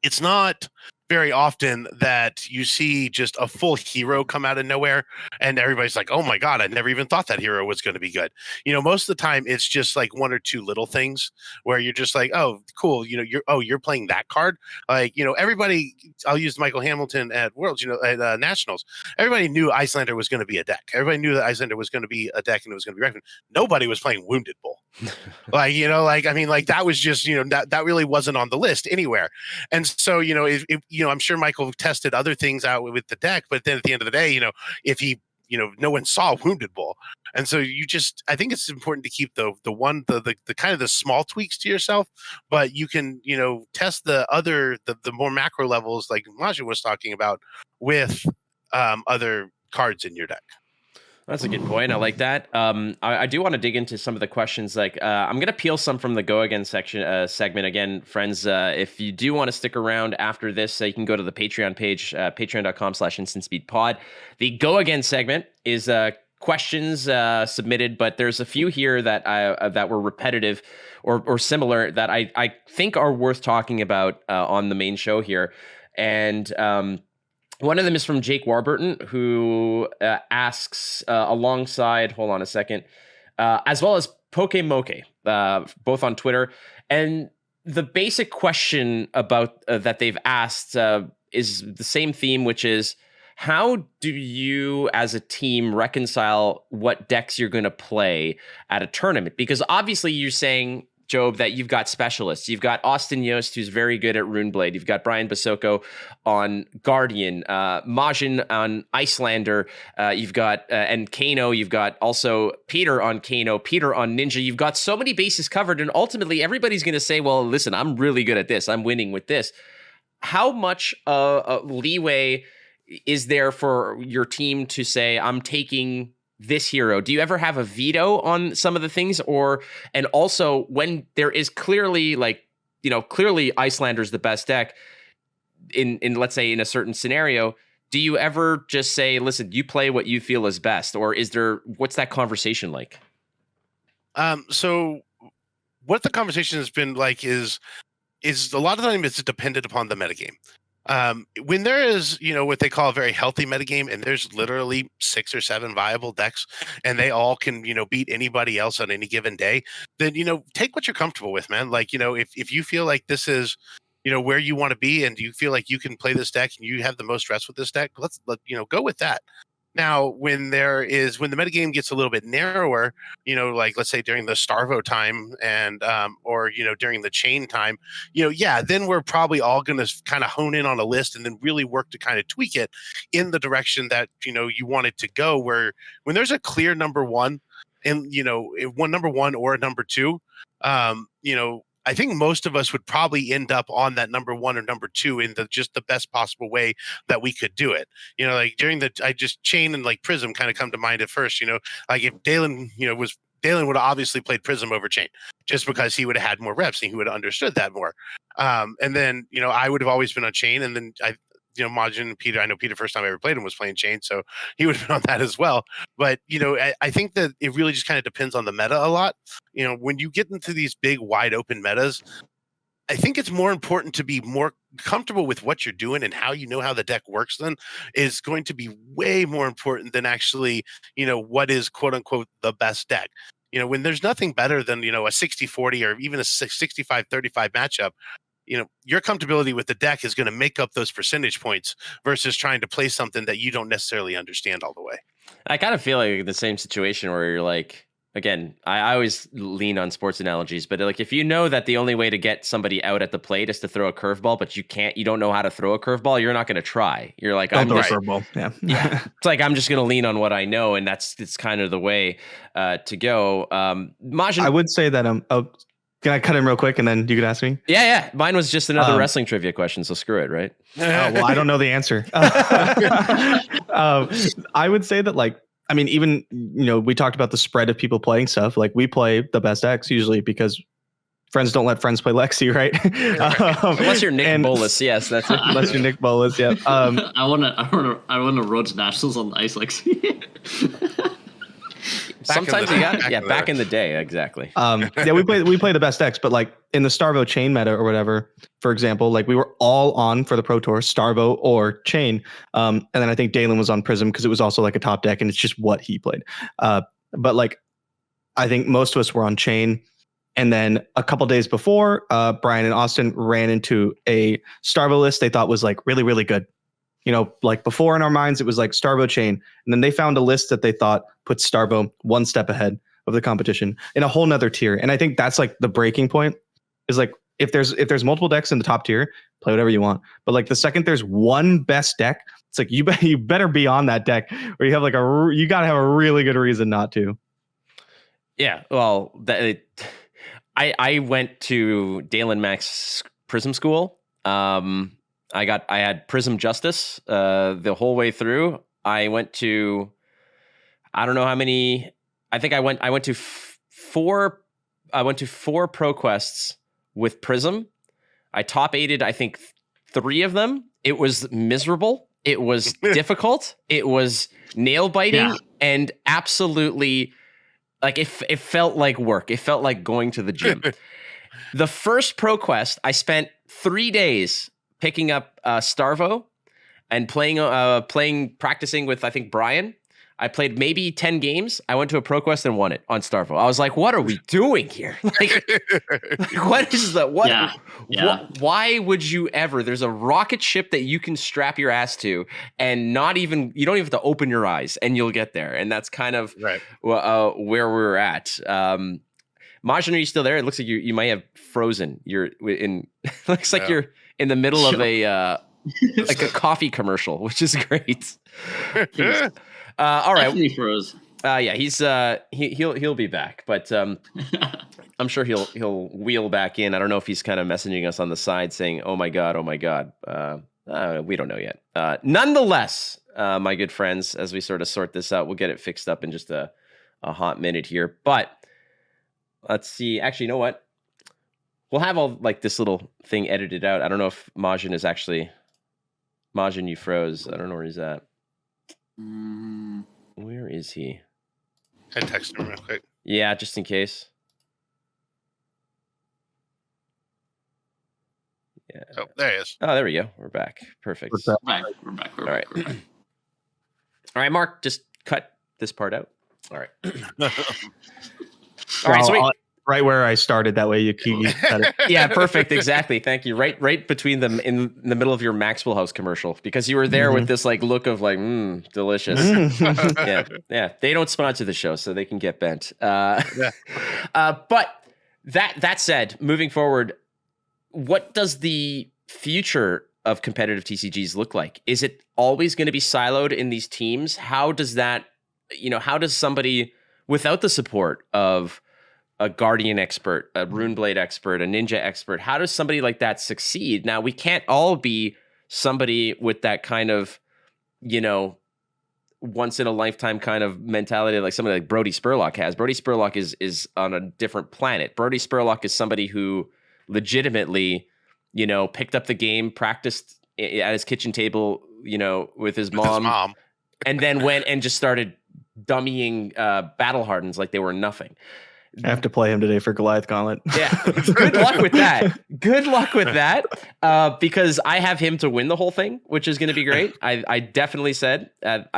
it's not very often that you see just a full hero come out of nowhere and everybody's like, oh my God, I never even thought that hero was going to be good. Most of the time it's just like one or two little things where you're just like, oh, cool. You're playing that card. Like, everybody, I'll use Michael Hamilton at Worlds, at Nationals. Everybody knew Icelander was going to be a deck. Everybody knew that Icelander was going to be a deck and it was going to be recommended. Nobody was playing Wounded Bull. That was just, that really wasn't on the list anywhere. And so, I'm sure Michael tested other things out with the deck, but then at the end of the day, if he, no one saw Wounded Bull. And so I think it's important to keep the kind of the small tweaks to yourself, but you can, test the more macro levels like Majiinbae was talking about with other cards in your deck. That's a good point. I like that. I do want to dig into some of the questions. Like, I'm going to peel some from the Go Again segment. Again, friends, if you do want to stick around after this, you can go to the Patreon page, patreon.com/InstantSpeedPod. The Go Again segment is questions submitted, but there's a few here that that were repetitive or similar that I think are worth talking about on the main show here. And one of them is from Jake Warburton, who asks alongside, hold on a second, as well as Pokemoke, both on Twitter. And the basic question about that they've asked is the same theme, which is, how do you as a team reconcile what decks you're going to play at a tournament? Because obviously you're saying, Job, that you've got specialists. You've got Austin Yost, who's very good at Runeblade. You've got Brian Basoko on Guardian, Majin on Icelander. You've got, and Kano. You've got also Peter on Kano, Peter on Ninja. You've got so many bases covered, and ultimately everybody's going to say, well, listen, I'm really good at this. I'm winning with this. How much leeway is there for your team to say, I'm taking this hero? Do you ever have a veto on some of the things? And also when there is clearly clearly Icelander's the best deck in let's say in a certain scenario, do you ever just say, listen, you play what you feel is best? Or what's that conversation like? So what the conversation has been like is a lot of the time it's dependent upon the metagame. When there is, what they call a very healthy metagame, and there's literally 6 or 7 viable decks, and they all can, beat anybody else on any given day, then, take what you're comfortable with, man. Like, if you feel like this is, where you want to be, and you feel like you can play this deck and you have the most stress with this deck, let's go with that. Now, when the metagame gets a little bit narrower, like let's say during the Starvo time and or during the chain time, then we're probably all going to kind of hone in on a list and then really work to kind of tweak it in the direction that you want it to go. Where when there's a clear number one, and one number one or a number two, I think most of us would probably end up on that number one or number two in just the best possible way that we could do it. Like Chain and like Prism kind of come to mind at first. Like if Dalen, Dalen would have obviously played Prism over Chain just because he would have had more reps and he would have understood that more. And then I would have always been on Chain, and then Majin and Peter. I know Peter, first time I ever played him was playing Chain, so he would have been on that as well. But I think that it really just kind of depends on the meta a lot. When you get into these big, wide open metas, I think it's more important to be more comfortable with what you're doing and how how the deck works. Then is going to be way more important than actually what is quote unquote the best deck. When there's nothing better than a 60-40 or even a 65-35 matchup. Your comfortability with the deck is going to make up those percentage points versus trying to play something that you don't necessarily understand all the way. I kind of feel like the same situation where you're like, again, I always lean on sports analogies, but like if you know that the only way to get somebody out at the plate is to throw a curveball, but you don't know how to throw a curveball, you're not going to try. You're like, Don't throw a curveball. Yeah. It's like, I'm just going to lean on what I know. And it's kind of the way to go. Majin, I would say that, can I cut in real quick and then you could ask me? Yeah. Mine was just another wrestling trivia question, so screw it, right? Well, I don't know the answer. I would say that, even, we talked about the spread of people playing stuff. Like, we play the best X usually because friends don't let friends play Lexi, right? Unless you're Nick Bolas, yes, that's it. Unless you're Nick Bolas, yeah. I wanna road to nationals on the ice, Lexi. Sometimes you got back in the day, exactly. We play the best decks, but like in the Starvo Chain meta or whatever, for example, like we were all on for the Pro Tour Starvo or Chain, and then I think Dalen was on Prism because it was also like a top deck and it's just what he played. But like I think most of us were on Chain, and then a couple days before, Brian and Austin ran into a Starvo list they thought was like really, really good. Like before in our minds, it was like Starvo Chain. And then they found a list that they thought put Starvo one step ahead of the competition in a whole nother tier. And I think that's like the breaking point is like, if there's multiple decks in the top tier, play whatever you want. But like the second there's one best deck, it's like, you better be on that deck or you have like you got to have a really good reason not to. Yeah. Well, I went to Dalen Max Prism School. I had Prism Justice the whole way through. I went to, I don't know how many. I think I went to four. I went to 4 Pro Quests with Prism. I top 8'd, I think 3 of them. It was miserable. It was difficult. It was nail biting and absolutely like it felt like work. It felt like going to the gym. The first Pro Quest, I spent 3 days picking up Starvo and practicing with, I think, Brian. I played maybe 10 games. I went to a Pro Quest and won it on Starvo. I was like, what are we doing here? Like what is that? What? Yeah. Why would you ever? There's a rocket ship that you can strap your ass to and you don't even have to open your eyes and you'll get there. And that's kind of where we're at. Majin, are you still there? It looks like you might have frozen. You're in, looks like you're in the middle of a like a coffee commercial, which is great. All right, he froze. Yeah, he'll be back, but I'm sure he'll wheel back in. I don't know if he's kind of messaging us on the side saying, "Oh my god." We don't know yet. Nonetheless, my good friends, as we sort of sort this out, we'll get it fixed up in just a hot minute here. But let's see. Actually, you know what? We'll have all like this little thing edited out. I don't know if Majin is actually... Majin, you froze. I don't know where he's at. Where is he? I text him real quick. Yeah, just in case. Yeah. Oh, there he is. Oh, there we go. We're back. Perfect. We're back. All right. All right, Mark, just cut this part out. All right. All right, so right where I started. That way you cut it. Yeah, perfect. Exactly. Thank you. Right between them in the middle of your Maxwell House commerciul, because you were there with this like look of like, delicious. Yeah. They don't sponsor the show, so they can get bent. But that said, moving forward, what does the future of competitive TCGs look like? Is it always going to be siloed in these teams? How does that, how does somebody without the support of a Guardian expert, a Runeblade expert, a Ninja expert, how does somebody like that succeed? Now, we can't all be somebody with that kind of, once in a lifetime kind of mentality like somebody like Brody Spurlock has. Brody Spurlock is on a different planet. Brody Spurlock is somebody who legitimately, picked up the game, practiced at his kitchen table, with his mom, and then went and just started dummying battle hardens like they were nothing. I have to play him today for Goliath Gauntlet. Yeah, good luck with that. Good luck with that, because I have him to win the whole thing, which is going to be great. I definitely said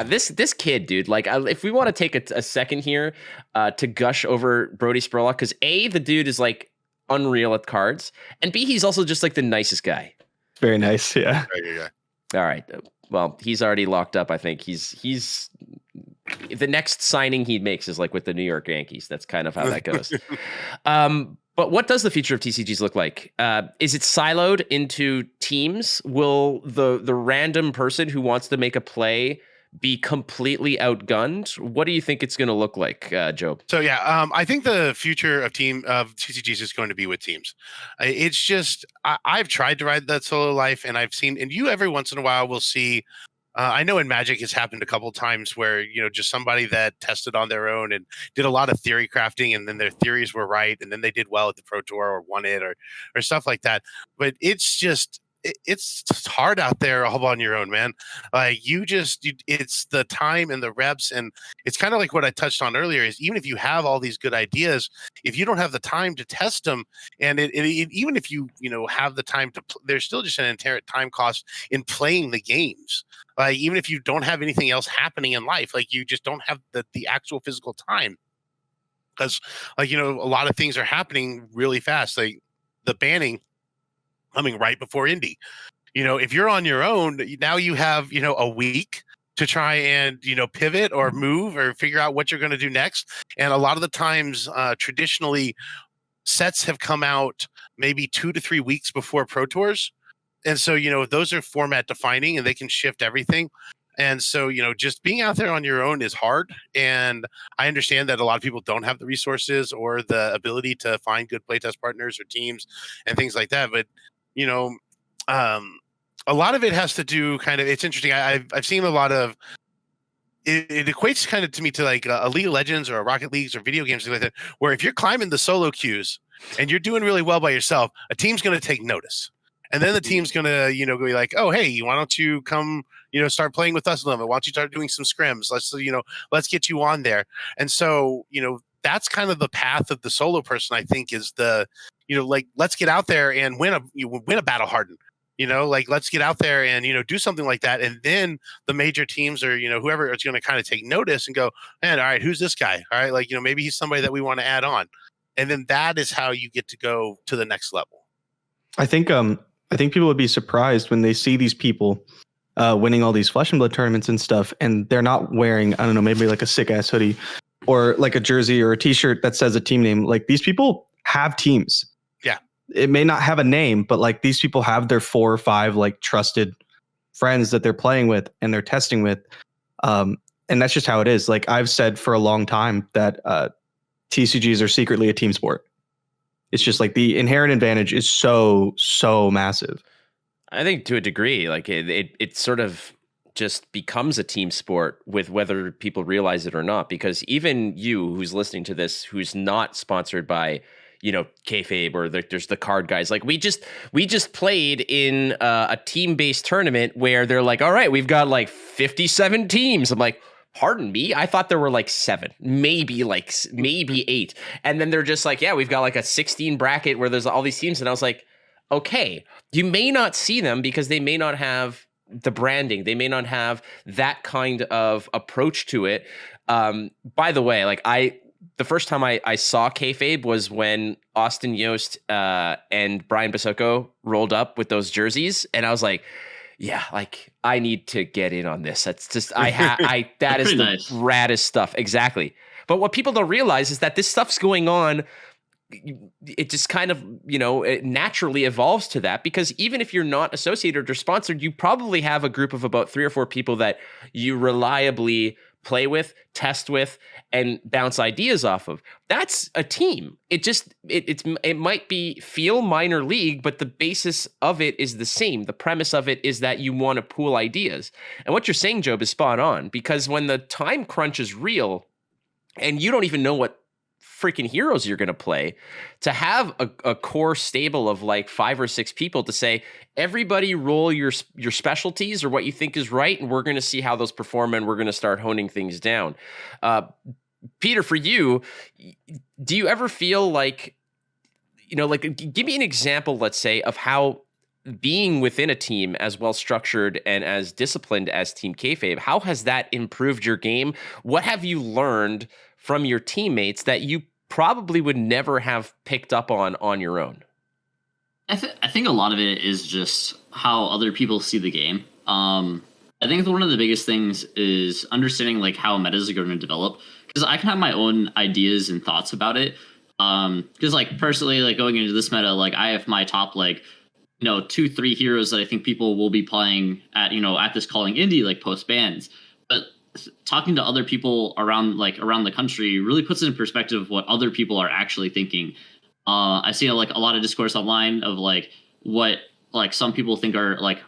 this kid, dude. Like, if we want to take a second here to gush over Brody Spurlock, because A, the dude is like unreal at cards, and B, he's also just like the nicest guy. Very nice, yeah. All right. Well, he's already locked up. I think he's the next signing he makes is like with the New York Yankees. That's kind of how that goes. But what does the future of TCGs look like? Is it siloed into teams? Will the random person who wants to make a play be completely outgunned? What do you think it's going to look like, Joe? So yeah, I think the future of TCGs is going to be with teams. It's just I've tried to ride that solo life, and I've seen, and you every once in a while will see. I know in Magic it's happened a couple of times where just somebody that tested on their own and did a lot of theory crafting, and then their theories were right, and then they did well at the Pro Tour or won it or stuff like that. But it's just it's hard out there all on your own, man. Like it's the time and the reps, and it's kind of like what I touched on earlier. Is even if you have all these good ideas, if you don't have the time to test them, and even if you have the time to, there's still just an inherent time cost in playing the games. Like even if you don't have anything else happening in life, like you just don't have the actual physical time, because a lot of things are happening really fast. Like the banning coming right before Indy. If you're on your own, now you have, a week to try and, pivot or move or figure out what you're going to do next. And a lot of the times, traditionally, sets have come out maybe 2 to 3 weeks before Pro Tours. And so, those are format defining and they can shift everything. And so, just being out there on your own is hard. And I understand that a lot of people don't have the resources or the ability to find good playtest partners or teams and things like that. But a lot of it has to do it's interesting. I've seen a lot of it equates kind of to me to like a League of Legends or a Rocket Leagues or video games like that, where if you're climbing the solo queues and you're doing really well by yourself, a team's going to take notice. And then the team's going to, be like, oh, hey, why don't you come, start playing with us a little bit? Why don't you start doing some scrims? Let's get you on there. And so, that's kind of the path of the solo person, I think, is the, let's get out there and win a battle harden. Let's get out there and, do something like that. And then the major teams or, whoever is going to kind of take notice and go, man, all right, who's this guy? All right. Maybe he's somebody that we want to add on. And then that is how you get to go to the next level. I think people would be surprised when they see these people winning all these Flesh and Blood tournaments and stuff, and they're not wearing, I don't know, maybe like a sick ass hoodie or like a jersey or a t-shirt that says a team name. Like these people have teams. Yeah. It may not have a name, but like these people have their 4 or 5 like trusted friends that they're playing with and they're testing with. And that's just how it is. Like I've said for a long time that TCGs are secretly a team sport. It's just like the inherent advantage is so massive. I think to a degree, like it sort of just becomes a team sport with whether people realize it or not, because even you who's listening to this, who's not sponsored by, Kayfabe or there's the card guys, like we just played in a team-based tournament where they're like, all right, we've got like 57 teams. I'm like, pardon me, I thought there were like 7, maybe 8. And then they're just like, yeah, we've got like a 16 bracket where there's all these teams. And I was like, okay, you may not see them because they may not have the branding. They may not have that kind of approach to it. By the way, like the first time I saw Kayfabe was when Austin Yost and Brian Basoko rolled up with those jerseys, and I was like, yeah, like I need to get in on this. That's just that is the nice. raddest stuff. Exactly. But what people don't realize is that this stuff's going on. It just kind of, it naturally evolves to that, because even if you're not associated or sponsored, you probably have a group of about 3 or 4 people that you reliably play with, test with, and bounce ideas off of. That's a team. It might feel minor league, but the basis of it is the same. The premise of it is that you want to pool ideas. And what you're saying, Job, is spot on, because when the time crunch is real and you don't even know what freaking heroes you're going to play, to have a core stable of like 5 or 6 people to say, everybody roll your specialties or what you think is right, and we're going to see how those perform, and we're going to start honing things down. Peter, for you, do you ever feel like, give me an example, let's say, of how being within a team as well structured and as disciplined as Team Kayfabe, how has that improved your game? What have you learned from your teammates that you probably would never have picked up on your own? I think a lot of it is just how other people see the game. I think one of the biggest things is understanding like how metas are going to develop, because I can have my own ideas and thoughts about it. Because like personally, like going into this meta, like I have my top 2-3 heroes that I think people will be playing at this calling indie, like post bans. But talking to other people around the country really puts it in perspective of what other people are actually thinking. I see like a lot of discourse online of like what like some people think are like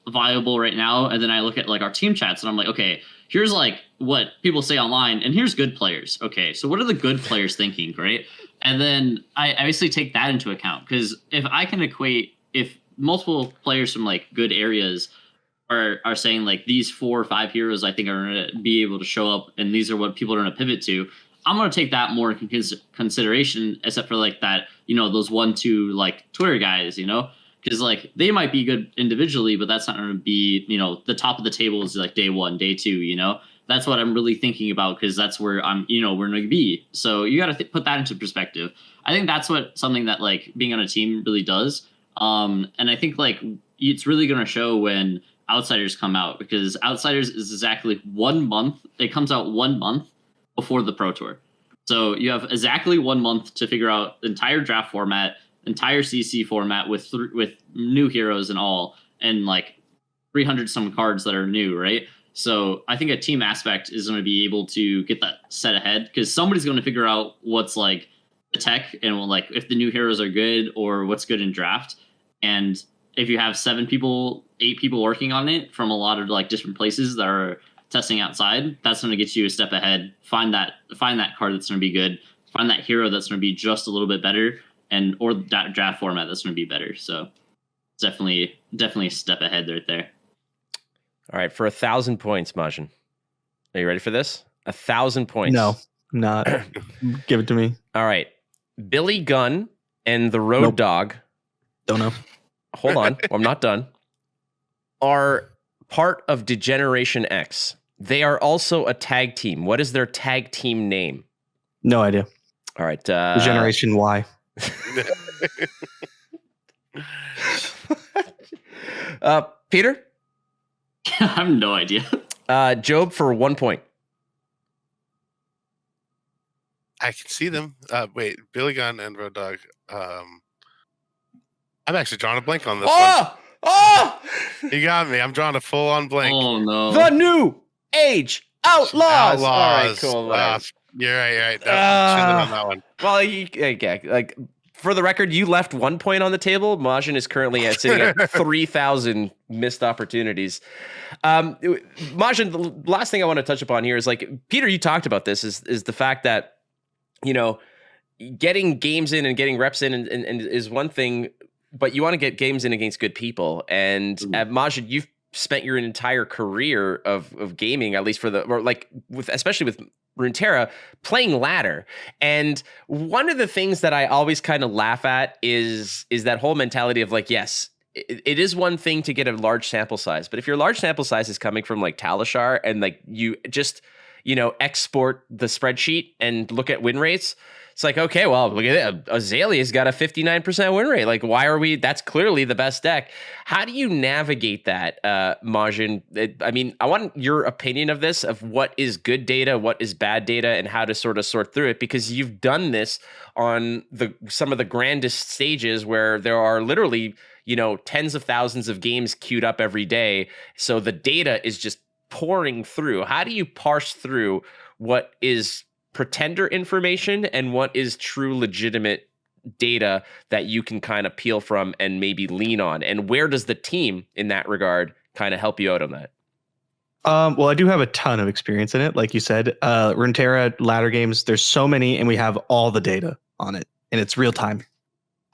viable right now, and then I look at like our team chats and I'm like, okay, here's like what people say online, and here's good players. Okay, so what are the good players thinking, right? And then I obviously take that into account, because if I can equate, if multiple players from like good areas are saying like these 4 or 5 heroes I think are going to be able to show up, and these are what people are going to pivot to, I'm going to take that more into consideration, except for like that, those 1-2 like Twitter guys, because like they might be good individually, but that's not going to be, the top of the table is like day 1, day 2, that's what I'm really thinking about, because that's where I'm, we're going to be. So you got to put that into perspective. I think that's something that like being on a team really does. And I think like it's really going to show when Outsiders come out, because Outsiders is exactly 1 month. It comes out 1 month before the Pro Tour. So you have exactly 1 month to figure out the entire draft format, entire CC format with new heroes and all, and like 300 some cards that are new, right? So I think a team aspect is going to be able to get that set ahead, because somebody's going to figure out what's like the tech and like if the new heroes are good or what's good in draft. And if you have 7 people, 8 people working on it from a lot of like different places that are testing outside, that's going to get you a step ahead. Find that card that's going to be good. Find that hero that's going to be just a little bit better, or that draft format that's going to be better. So it's definitely a step ahead right there. All right, for 1,000 points, Majin. Are you ready for this? 1,000 points. No, not. Give it to me. All right. Billy Gunn and the Road Dog. Don't know. Hold on. I'm not done. Are part of Degeneration X. They are also a tag team. What is their tag team name? No idea. All right. Generation Y. Peter? I have no idea. Job, for 1 point. I can see them. Wait, Billy Gunn and Road Dogg. I'm actually drawing a blank on this one. Oh! You got me. I'm drawing a full-on blank. Oh no. The New Age Outlaws. All right, cool. You're right. Shouldn't have done that one. Well, like for the record, you left 1 point on the table. Majin is currently sitting at 3,000 missed opportunities. Majin, the last thing I want to touch upon here is like, Peter, you talked about this, is the fact that, getting games in and getting reps in and is one thing, but you want to get games in against good people. And Majin, you've spent your entire career of gaming, at least especially with Runeterra, playing ladder. And one of the things that I always kind of laugh at is that whole mentality of like, yes, it is one thing to get a large sample size, but if your large sample size is coming from like Talishar and like you just, export the spreadsheet and look at win rates. It's like, okay, well, look at it. Azalea's got a 59% win rate. Like, why are we? That's clearly the best deck. How do you navigate that, Majin? I mean, I want your opinion of this, of what is good data, what is bad data, and how to sort of sort through it, because you've done this on some of the grandest stages where there are literally, tens of thousands of games queued up every day. So the data is just pouring through. How do you parse through what is pretender information and what is true legitimate data that you can kind of peel from and maybe lean on? And where does the team in that regard kind of help you out on that? Well, I do have a ton of experience in it. Like you said, Runeterra ladder games, there's so many, and we have all the data on it, and it's real time.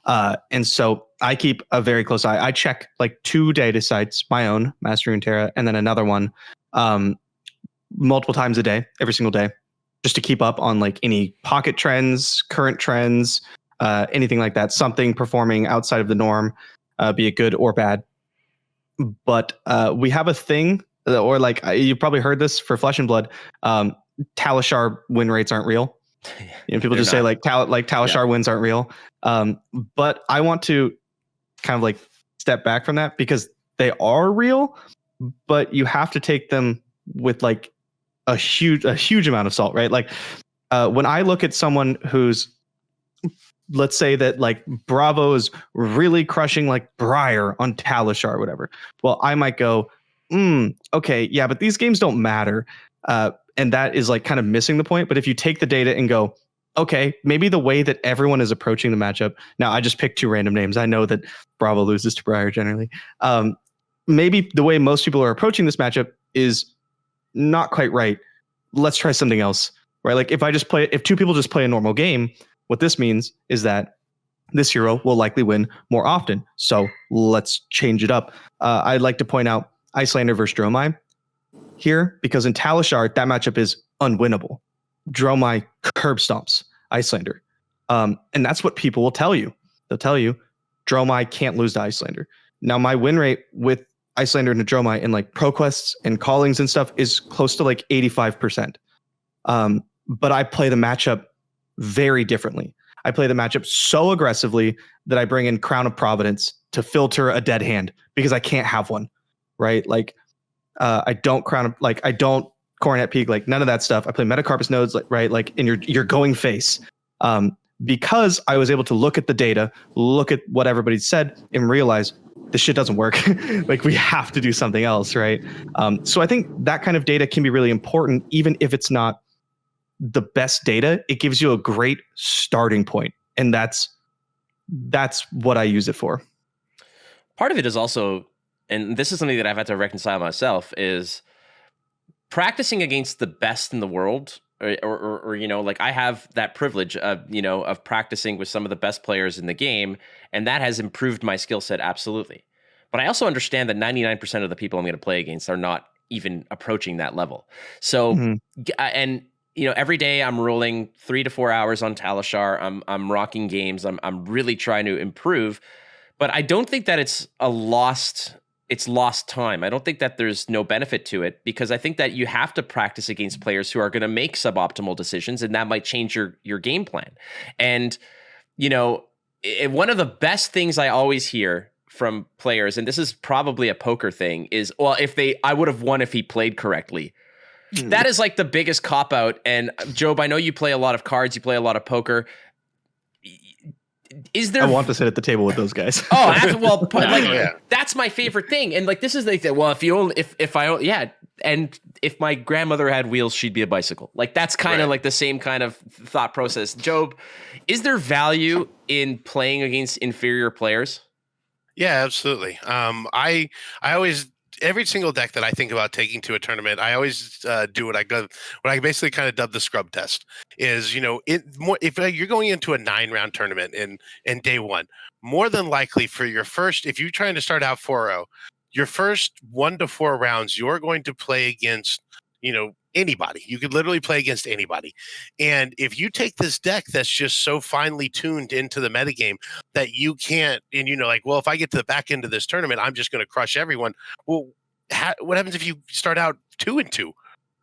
And so I keep a very close eye. I check like 2 data sites, my own, Master Runeterra, and then another one multiple times a day, every single day, just to keep up on like any pocket trends, current trends, anything like that, something performing outside of the norm, be it good or bad. But we have a thing, or like you probably heard this for Flesh and Blood, Talishar win rates aren't real. People just say like Talishar wins aren't real. But I want to kind of like step back from that, because they are real, but you have to take them with like a huge amount of salt, right? Like when I look at someone who's, let's say that like Bravo is really crushing like Briar on Talishar or whatever. Well, I might go, okay, yeah, but these games don't matter. And that is like kind of missing the point. But if you take the data and go, okay, maybe the way that everyone is approaching the matchup. Now, I just picked 2 random names. I know that Bravo loses to Briar generally. Maybe the way most people are approaching this matchup is not quite right. Let's try something else, right? Like if 2 people just play a normal game, what this means is that this hero will likely win more often. So let's change it up. I'd like to point out Icelander versus Dromai here, because in Talishar, that matchup is unwinnable. Dromai curb stomps Icelander. And that's what people will tell you. They'll tell you Dromai can't lose to Icelander. Now, my win rate with Icelander and Dromai in like ProQuests and callings and stuff is close to like 85%. But I play the matchup very differently. I play the matchup so aggressively that I bring in Crown of Providence to filter a dead hand, because I can't have one, right? Like I don't Coronet Peak, like none of that stuff. I play Metacarpus nodes, like right, like and you're going face. Because I was able to look at the data, look at what everybody said, and realize this shit doesn't work. Like we have to do something else, right? So I think that kind of data can be really important, even if it's not the best data. It gives you a great starting point, and that's what I use it for. Part of it is also, and this is something that I've had to reconcile myself, is practicing against the best in the world, or like I have that privilege of, of practicing with some of the best players in the game, and that has improved my skill set absolutely. But I also understand that 99% of the people I'm going to play against are not even approaching that level. So, and every day I'm rolling 3 to 4 hours on Talishar. I'm rocking games. I'm really trying to improve, but I don't think that it's lost time. I don't think that there's no benefit to it, because I think that you have to practice against players who are going to make suboptimal decisions, and that might change your game plan. And, one of the best things I always hear from players, and this is probably a poker thing, is, well, I would have won if he played correctly. That is like the biggest cop out. And Job, I know you play a lot of cards, you play a lot of poker. Is there? I want to sit at the table with those guys. That's my favorite thing. And like, this is the thing. Well, and if my grandmother had wheels, she'd be a bicycle. Like that's kind of like the same kind of thought process. Job, is there value in playing against inferior players? Yeah, absolutely. I always, every single deck that I think about taking to a tournament, I always do what I basically kind of dub the scrub test. Is if you're going into a 9-round tournament in day one, more than likely for your first, if you're trying to start out 4-0, your first 1 to 4 rounds, you're going to play against anybody. You could literally play against anybody. And if you take this deck that's just so finely tuned into the metagame that you can't, and well, if I get to the back end of this tournament, I'm just going to crush everyone. Well, what happens if you start out 2-2?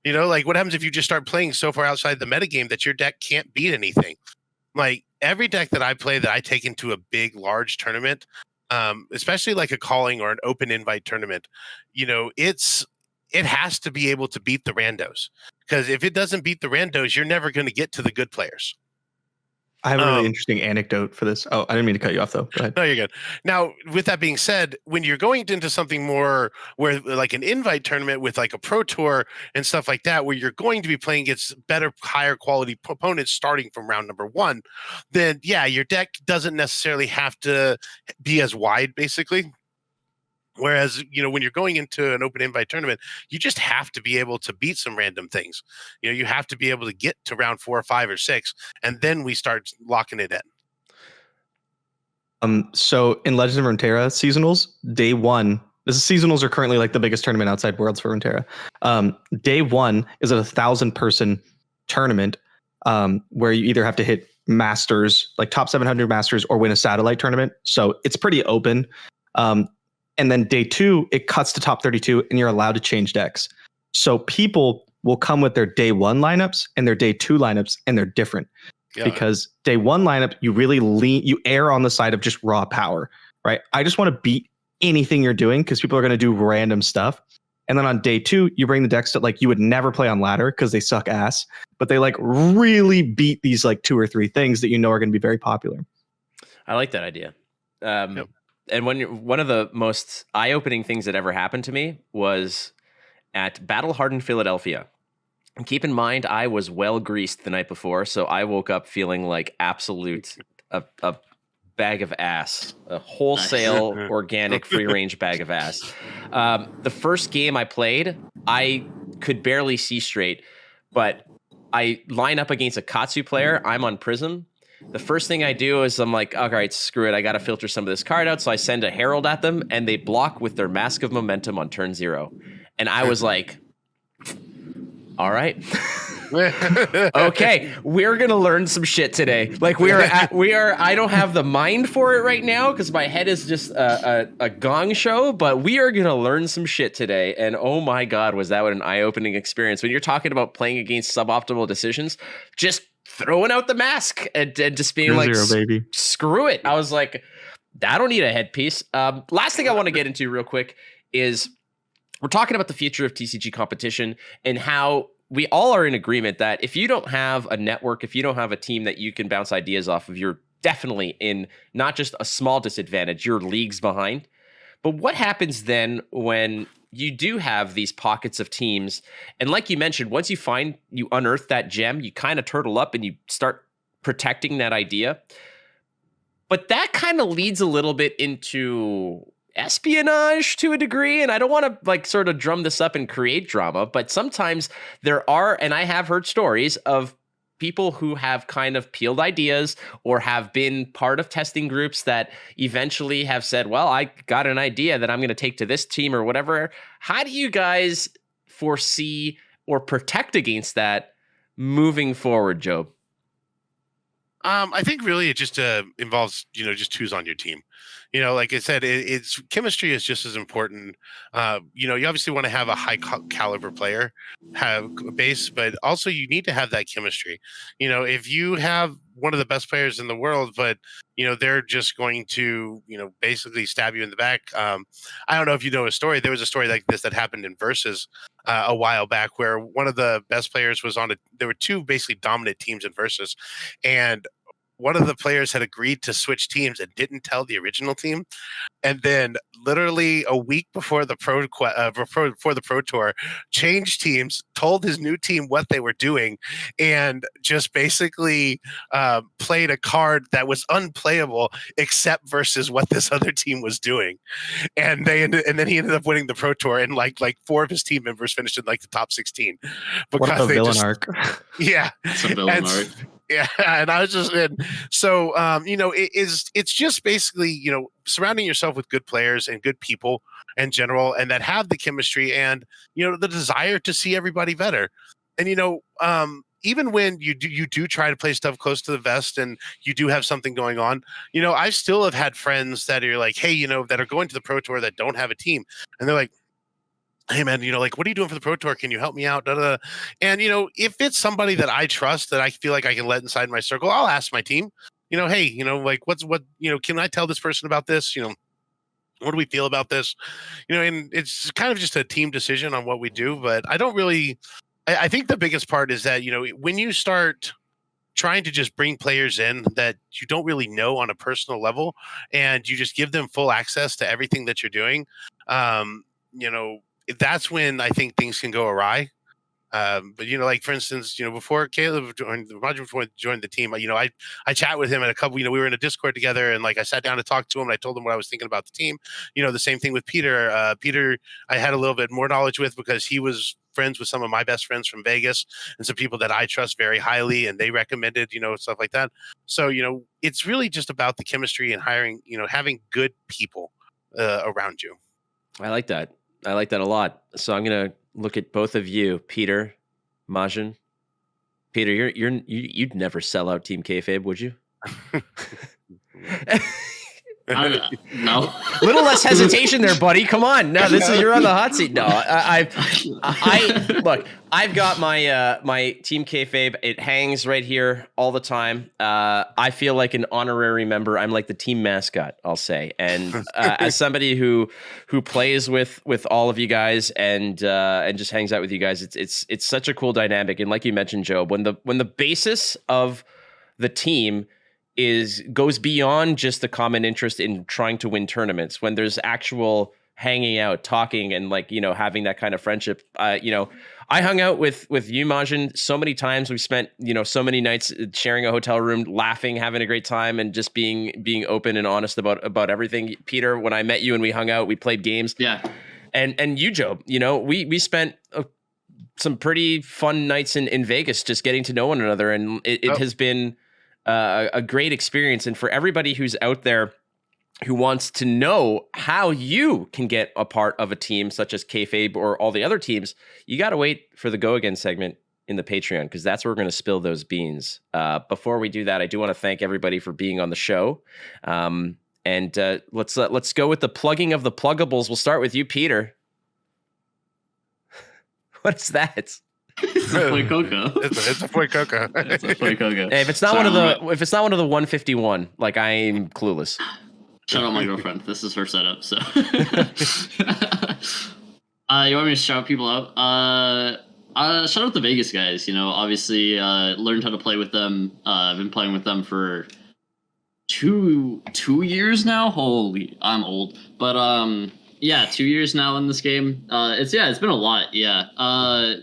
You know, like what happens if you just start playing so far outside the metagame that your deck can't beat anything? Like every deck that I play that I take into a big, large tournament, especially like a calling or an open invite tournament, you know, it has to be able to beat the randos. Because if it doesn't beat the randos, you're never going to get to the good players. I have a really interesting anecdote for this. Oh, I didn't mean to cut you off though. Go ahead. No, you're good. Now, with that being said, when you're going into something more where like an invite tournament with like a pro tour and stuff like that, where you're going to be playing against better, higher quality opponents starting from round number 1, then yeah, your deck doesn't necessarily have to be as wide, basically. Whereas, you know, when you're going into an open invite tournament, you just have to be able to beat some random things. You know, you have to be able to get to round 4 or 5 or 6, and then we start locking it in. So in Legends of Runeterra seasonals, day 1, seasonals are currently like the biggest tournament outside Worlds for Runeterra. Day 1 is a 1,000-person tournament where you either have to hit masters, like top 700 masters, or win a satellite tournament. So it's pretty open. And then day 2, it cuts to top 32 and you're allowed to change decks. So people will come with their day 1 lineups and their day 2 lineups, and they're different. Yeah. Because day 1 lineup, you really you err on the side of just raw power, right? I just want to beat anything you're doing because people are going to do random stuff. And then on day 2, you bring the decks that like you would never play on ladder because they suck ass, but they like really beat these like 2 or 3 things that you know are going to be very popular. I like that idea. Yep. And one of the most eye-opening things that ever happened to me was at Battle Hardened Philadelphia. And keep in mind, I was well greased the night before, so I woke up feeling like absolute a bag of ass, a wholesale organic free-range bag of ass. The first game I played, I could barely see straight, but I line up against a Katsu player. I'm on Prism. The first thing I do is I'm like, all right, screw it. I got to filter some of this card out. So I send a Herald at them, and they block with their Mask of Momentum on turn 0. And I was like, all right. Okay, we're going to learn some shit today. Like I don't have the mind for it right now because my head is just a gong show, but we are going to learn some shit today. And oh my God, was that an eye-opening experience. When you're talking about playing against suboptimal decisions, just throwing out the mask and just being like, baby. Screw it. I was like, I don't need a headpiece. Last thing I want to get into real quick is we're talking about the future of TCG competition and how we all are in agreement that if you don't have a network, if you don't have a team that you can bounce ideas off of, you're definitely in not just a small disadvantage, you're leagues behind. But what happens then when you do have these pockets of teams? And like you mentioned, once you unearth that gem, you kind of turtle up and you start protecting that idea. But that kind of leads a little bit into espionage to a degree. And I don't want to like sort of drum this up and create drama, but sometimes there are, and I have heard stories of people who have kind of peeled ideas or have been part of testing groups that eventually have said, well, I got an idea that I'm going to take to this team or whatever. How do you guys foresee or protect against that moving forward, Job? I think really it just involves, just who's on your team. Like I said, it's chemistry is just as important. You obviously want to have a high caliber player, have a base, but also you need to have that chemistry. If you have one of the best players in the world, but they're just going to, basically stab you in the back. I don't know if you know a story. There was a story like this that happened in Versus a while back, where one of the best players was there were 2 basically dominant teams in Versus, and one of the players had agreed to switch teams and didn't tell the original team. And then literally a week before the pro tour, changed teams, told his new team what they were doing, and just basically played a card that was unplayable except versus what this other team was doing. And then he ended up winning the pro tour, and like 4 of his team members finished in like the top 16 because what a villain arc. Yeah, it's a villain arc. Yeah, and I was just so it's just basically surrounding yourself with good players and good people in general, and that have the chemistry and the desire to see everybody better. And even when you do try to play stuff close to the vest and you do have something going on, I still have had friends that are like, hey, that are going to the pro tour that don't have a team, and they're like, hey man, like, what are you doing for the Pro Tour? Can you help me out? Da, da, da. And if it's somebody that I trust, that I feel like I can let inside my circle, I'll ask my team, hey, like what, can I tell this person about this? What do we feel about this? And it's kind of just a team decision on what we do. But I don't really, I think the biggest part is that, when you start trying to just bring players in that you don't really know on a personal level, and you just give them full access to everything that you're doing, that's when I think things can go awry. But like for instance, before Caleb joined the team, I chat with him at a couple. We were in a Discord together, and like I sat down to talk to him, and I told him what I was thinking about the team. The same thing with Peter. Peter, I had a little bit more knowledge with because he was friends with some of my best friends from Vegas, and some people that I trust very highly, and they recommended, stuff like that. So it's really just about the chemistry and hiring, having good people around you. I like that. I like that a lot. So I'm gonna look at both of you, Peter, Majin. Peter, you'd never sell out Team Kayfabe, would you? No. Little less hesitation there, buddy. Come on. No, you're on the hot seat. No, I look. I've got my Team Kayfabe. It hangs right here all the time. I feel like an honorary member. I'm like the team mascot, I'll say. And as somebody who plays with all of you guys and just hangs out with you guys, it's such a cool dynamic. And like you mentioned, Joe, when the basis of the team goes beyond just the common interest in trying to win tournaments, when there's actual hanging out, talking, and having that kind of friendship. I hung out with you, Majin, so many times. We've spent so many nights sharing a hotel room, laughing, having a great time, and just being open and honest about everything. Peter, when I met you and we hung out, we played games. Yeah. And you, Joe, we spent some pretty fun nights in Vegas, just getting to know one another, and it has been a great experience. And for everybody who's out there who wants to know how you can get a part of a team such as Kayfabe or all the other teams, you got to wait for the Go Again segment in the Patreon, because that's where we're going to spill those beans. Before we do that, I do want to thank everybody for being on the show. And let's go with the plugging of the pluggables. We'll start with you, Peter. What's that? It's a Fuecoco. It's a Fuecoco. It's a Fuecoco. Hey, if it's not one of the 151, like, I'm clueless. Shout out my girlfriend. This is her setup. So, you want me to shout people out? Shout out the Vegas guys. Obviously, learned how to play with them. I've been playing with them for two years now. Holy, I'm old, but yeah, 2 years now in this game. It's been a lot. Yeah.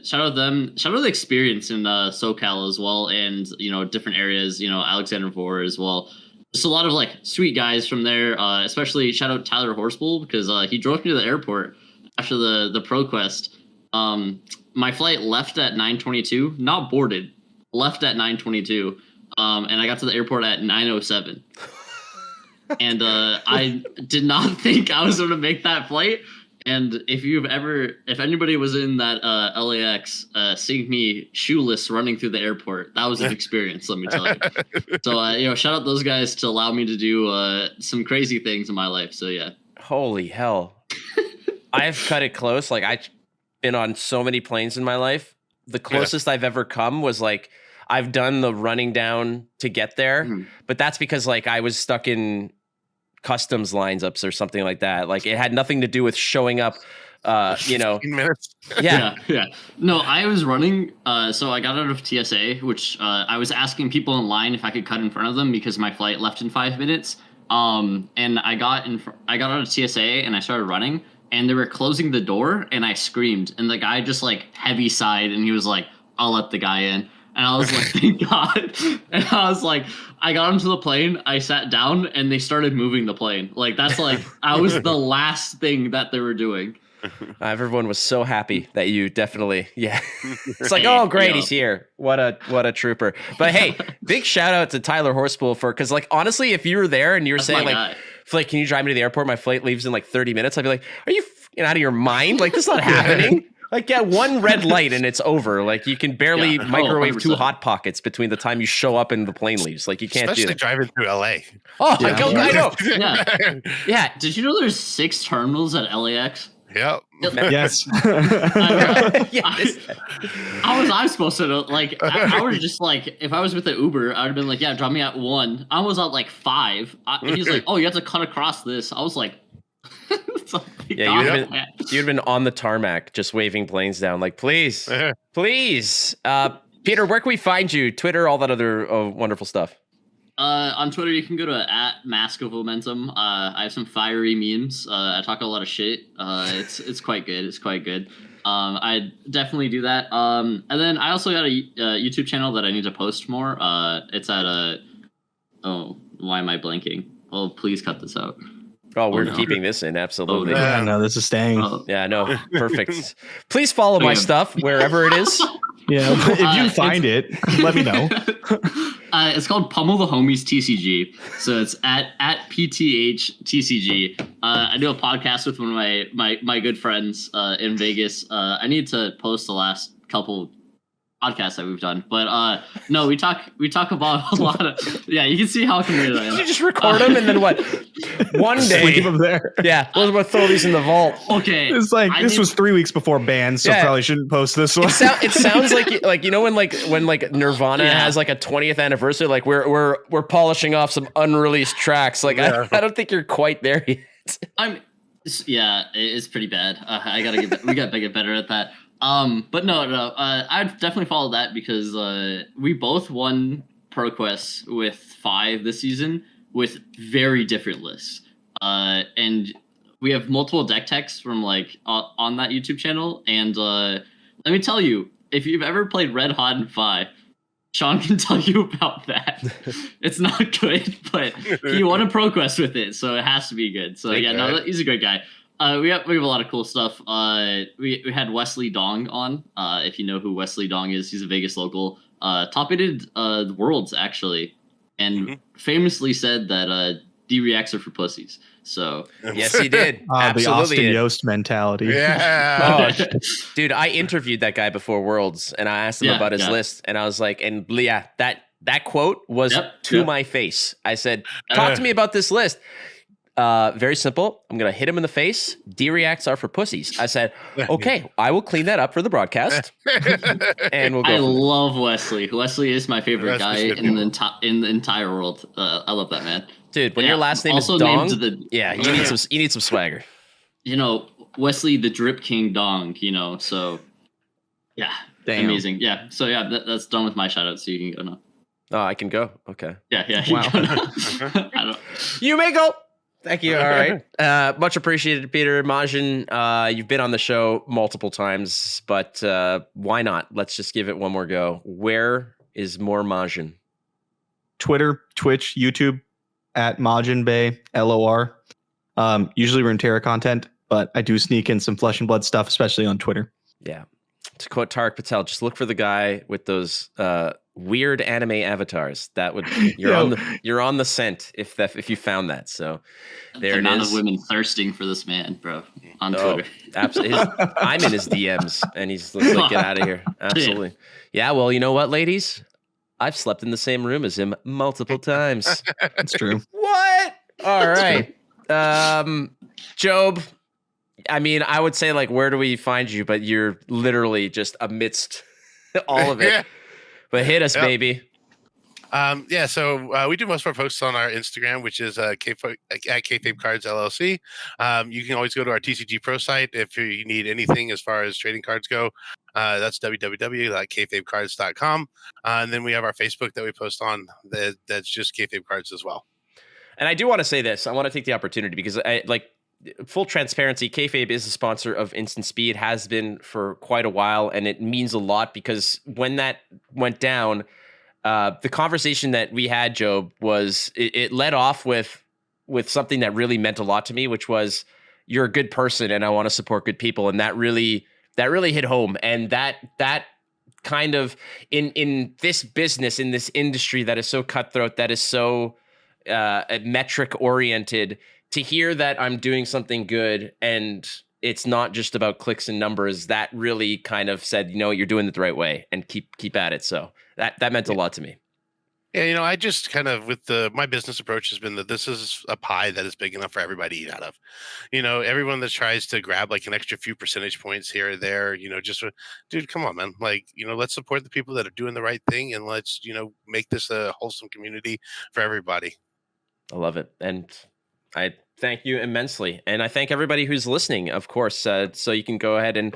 Shout out them. Shout out the experience in SoCal as well, and different areas. Alexander Vor as well. Just a lot of sweet guys from there. Especially shout out Tyler Horspool, because he drove me to the airport after the Pro Quest. My flight left at 9:22, not boarded, left at 9:22, and I got to the airport at 9:07. And I did not think I was going to make that flight. And if anybody was in that LAX, seeing me shoeless running through the airport, that was an experience, let me tell you. So, shout out those guys to allow me to do some crazy things in my life. So, yeah. Holy hell. I've cut it close. I've been on so many planes in my life. The closest I've ever come was I've done the running down to get there, but that's because I was stuck in customs lines ups or something like that. It had nothing to do with showing up 15 minutes. Yeah. No, I was running, so I got out of TSA, which I was asking people in line if I could cut in front of them because my flight left in 5 minutes. And I got out of TSA and I started running, and they were closing the door, and I screamed, and the guy just heavy sighed, and he was like, "I'll let the guy in." And I was like, thank God. And I was like, I got onto the plane, I sat down, and they started moving the plane. That's I was the last thing that they were doing. Everyone was so happy that you definitely, It's oh, great, he's here. What a trooper. But hey, big shout out to Tyler Horspool because honestly, if you were there and you were saying Flake, can you drive me to the airport? My flight leaves in 30 minutes. I'd be like, are you out of your mind? This is not happening. One red light and it's over. You can barely microwave 2 Hot Pockets between the time you show up and the plane leaves. You can't especially do that. Driving through LA. Oh, I know. Yeah. Did you know there's 6 terminals at LAX? Yep. Yes. How was I supposed to know? Like, I was just like, if I was with the Uber, I would have been like, yeah, drop me at 1. I was at like 5. And he's like, oh, you have to cut across this. I was like, you'd have been on the tarmac just waving planes down, like, please, please. Peter, where can we find you? Twitter, all that other wonderful stuff. On Twitter, you can go to @Mask of Momentum. I have some fiery memes. I talk a lot of shit. It's quite good. It's quite good. I definitely do that. And then I also got a YouTube channel that I need to post more. It's at oh, why am I blanking? Well, please cut this out. Oh, we're keeping this in, absolutely. Yeah, no, this is staying. Yeah, no, perfect. Please follow my stuff wherever it is. Yeah, if you find it, let me know. It's called Pummel the Homies TCG. So it's at PTH TCG. I do a podcast with one of my good friends in Vegas. I need to post the last couple podcasts that we've done, but no, we talk about a lot of you can see how committed I am. You just record them and then what? One day leave them there. Yeah, we'll throw these in the vault. Okay, it's like this was 3 weeks before bans, so probably shouldn't post this one. It sounds like you know when Nirvana has like a 20th anniversary, like we're polishing off some unreleased tracks. Like I don't think you're quite there yet. It's pretty bad. We got to get better at that. But no, I'd definitely follow that because we both won ProQuest with 5 this season with very different lists. And we have multiple deck techs from like on that YouTube channel. And let me tell you, if you've ever played Red Hot and 5, Sean can tell you about that. It's not good, but he won a ProQuest with it, so it has to be good. So he's a great guy. We have a lot of cool stuff. We had Wesley Dong on. If you know who Wesley Dong is, he's a Vegas local. Top-aided the Worlds actually, and famously said that D-reacts are for pussies. So yes, he did. Absolutely, the Austin Yost mentality. Yeah, dude, I interviewed that guy before Worlds, and I asked him about his list, and I was like, that quote was to my face. I said, "Talk to me about this list." Very simple. I'm going to hit him in the face. D-reacts are for pussies. I said, okay, I will clean that up for the broadcast. And we'll go. I love Wesley. Wesley is my favorite guy in the entire world. I love that man. Dude, when your last name also is Dong, you need some swagger. You know, Wesley the Drip King Dong, so yeah. Damn. Amazing. Yeah. So that's done with my shout out, so you can go now. Oh, I can go. Okay. Yeah. Wow. You may go. Thank you. All right. Much appreciated, Peter. Majin, you've been on the show multiple times, but why not? Let's just give it one more go. Where is more Majin? Twitter, Twitch, YouTube, at Majiinbae, LOR. Usually Runeterra content, but I do sneak in some Flesh and Blood stuff, especially on Twitter. Yeah. To quote Tarek Patel, just look for the guy with those weird anime avatars. That would you're on the scent if you found that. So there it is. The amount of women thirsting for this man, bro, on Twitter. Absolutely. I'm in his DMs, and he's like, get out of here. Absolutely. Yeah. Well, you know what, ladies? I've slept in the same room as him multiple times. That's true. What? All right. Job. I mean, I would say, like, where do we find you? But you're literally just amidst all of it. Yeah. But hit us, baby. So we do most of our posts on our Instagram, which is at Kayfabe Cards LLC. You can always go to our TCG Pro site if you need anything as far as trading cards go. That's www.kayfabecards.com. And then we have our Facebook that we post on. That's just Kayfabe Cards as well. And I do want to say this. I want to take the opportunity because full transparency, Kayfabe is a sponsor of Instant Speed, has been for quite a while, and it means a lot because when that went down, the conversation that we had, Job, was it led off with something that really meant a lot to me, which was you're a good person and I want to support good people, and that really hit home. And that kind of in this business, in this industry that is so cutthroat, that is so metric oriented, to hear that I'm doing something good and it's not just about clicks and numbers, that really kind of said, you're doing it the right way and keep at it. So that meant a lot to me. Yeah, I just kind of with my business approach has been that this is a pie that is big enough for everybody to eat out of. Everyone that tries to grab like an extra few percentage points here or there, dude, come on, man. Like, let's support the people that are doing the right thing, and let's, make this a wholesome community for everybody. I love it. And I thank you immensely. And I thank everybody who's listening, of course. So you can go ahead and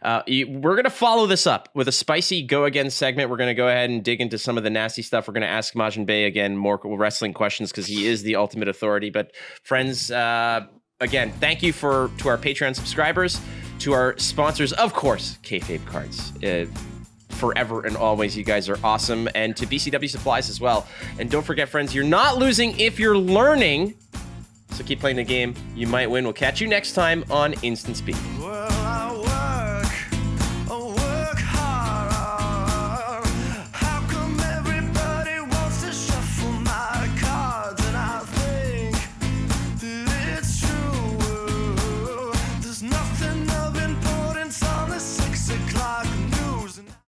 we're going to follow this up with a spicy Go Again segment. We're going to go ahead and dig into some of the nasty stuff. We're going to ask Majiinbae again more wrestling questions because he is the ultimate authority. But friends, again, thank you to our Patreon subscribers, to our sponsors, of course, Kayfabe Cards. Forever and always, you guys are awesome. And to BCW Supplies as well. And don't forget, friends, you're not losing if you're learning. So keep playing the game. You might win. We'll catch you next time on Instant Speed.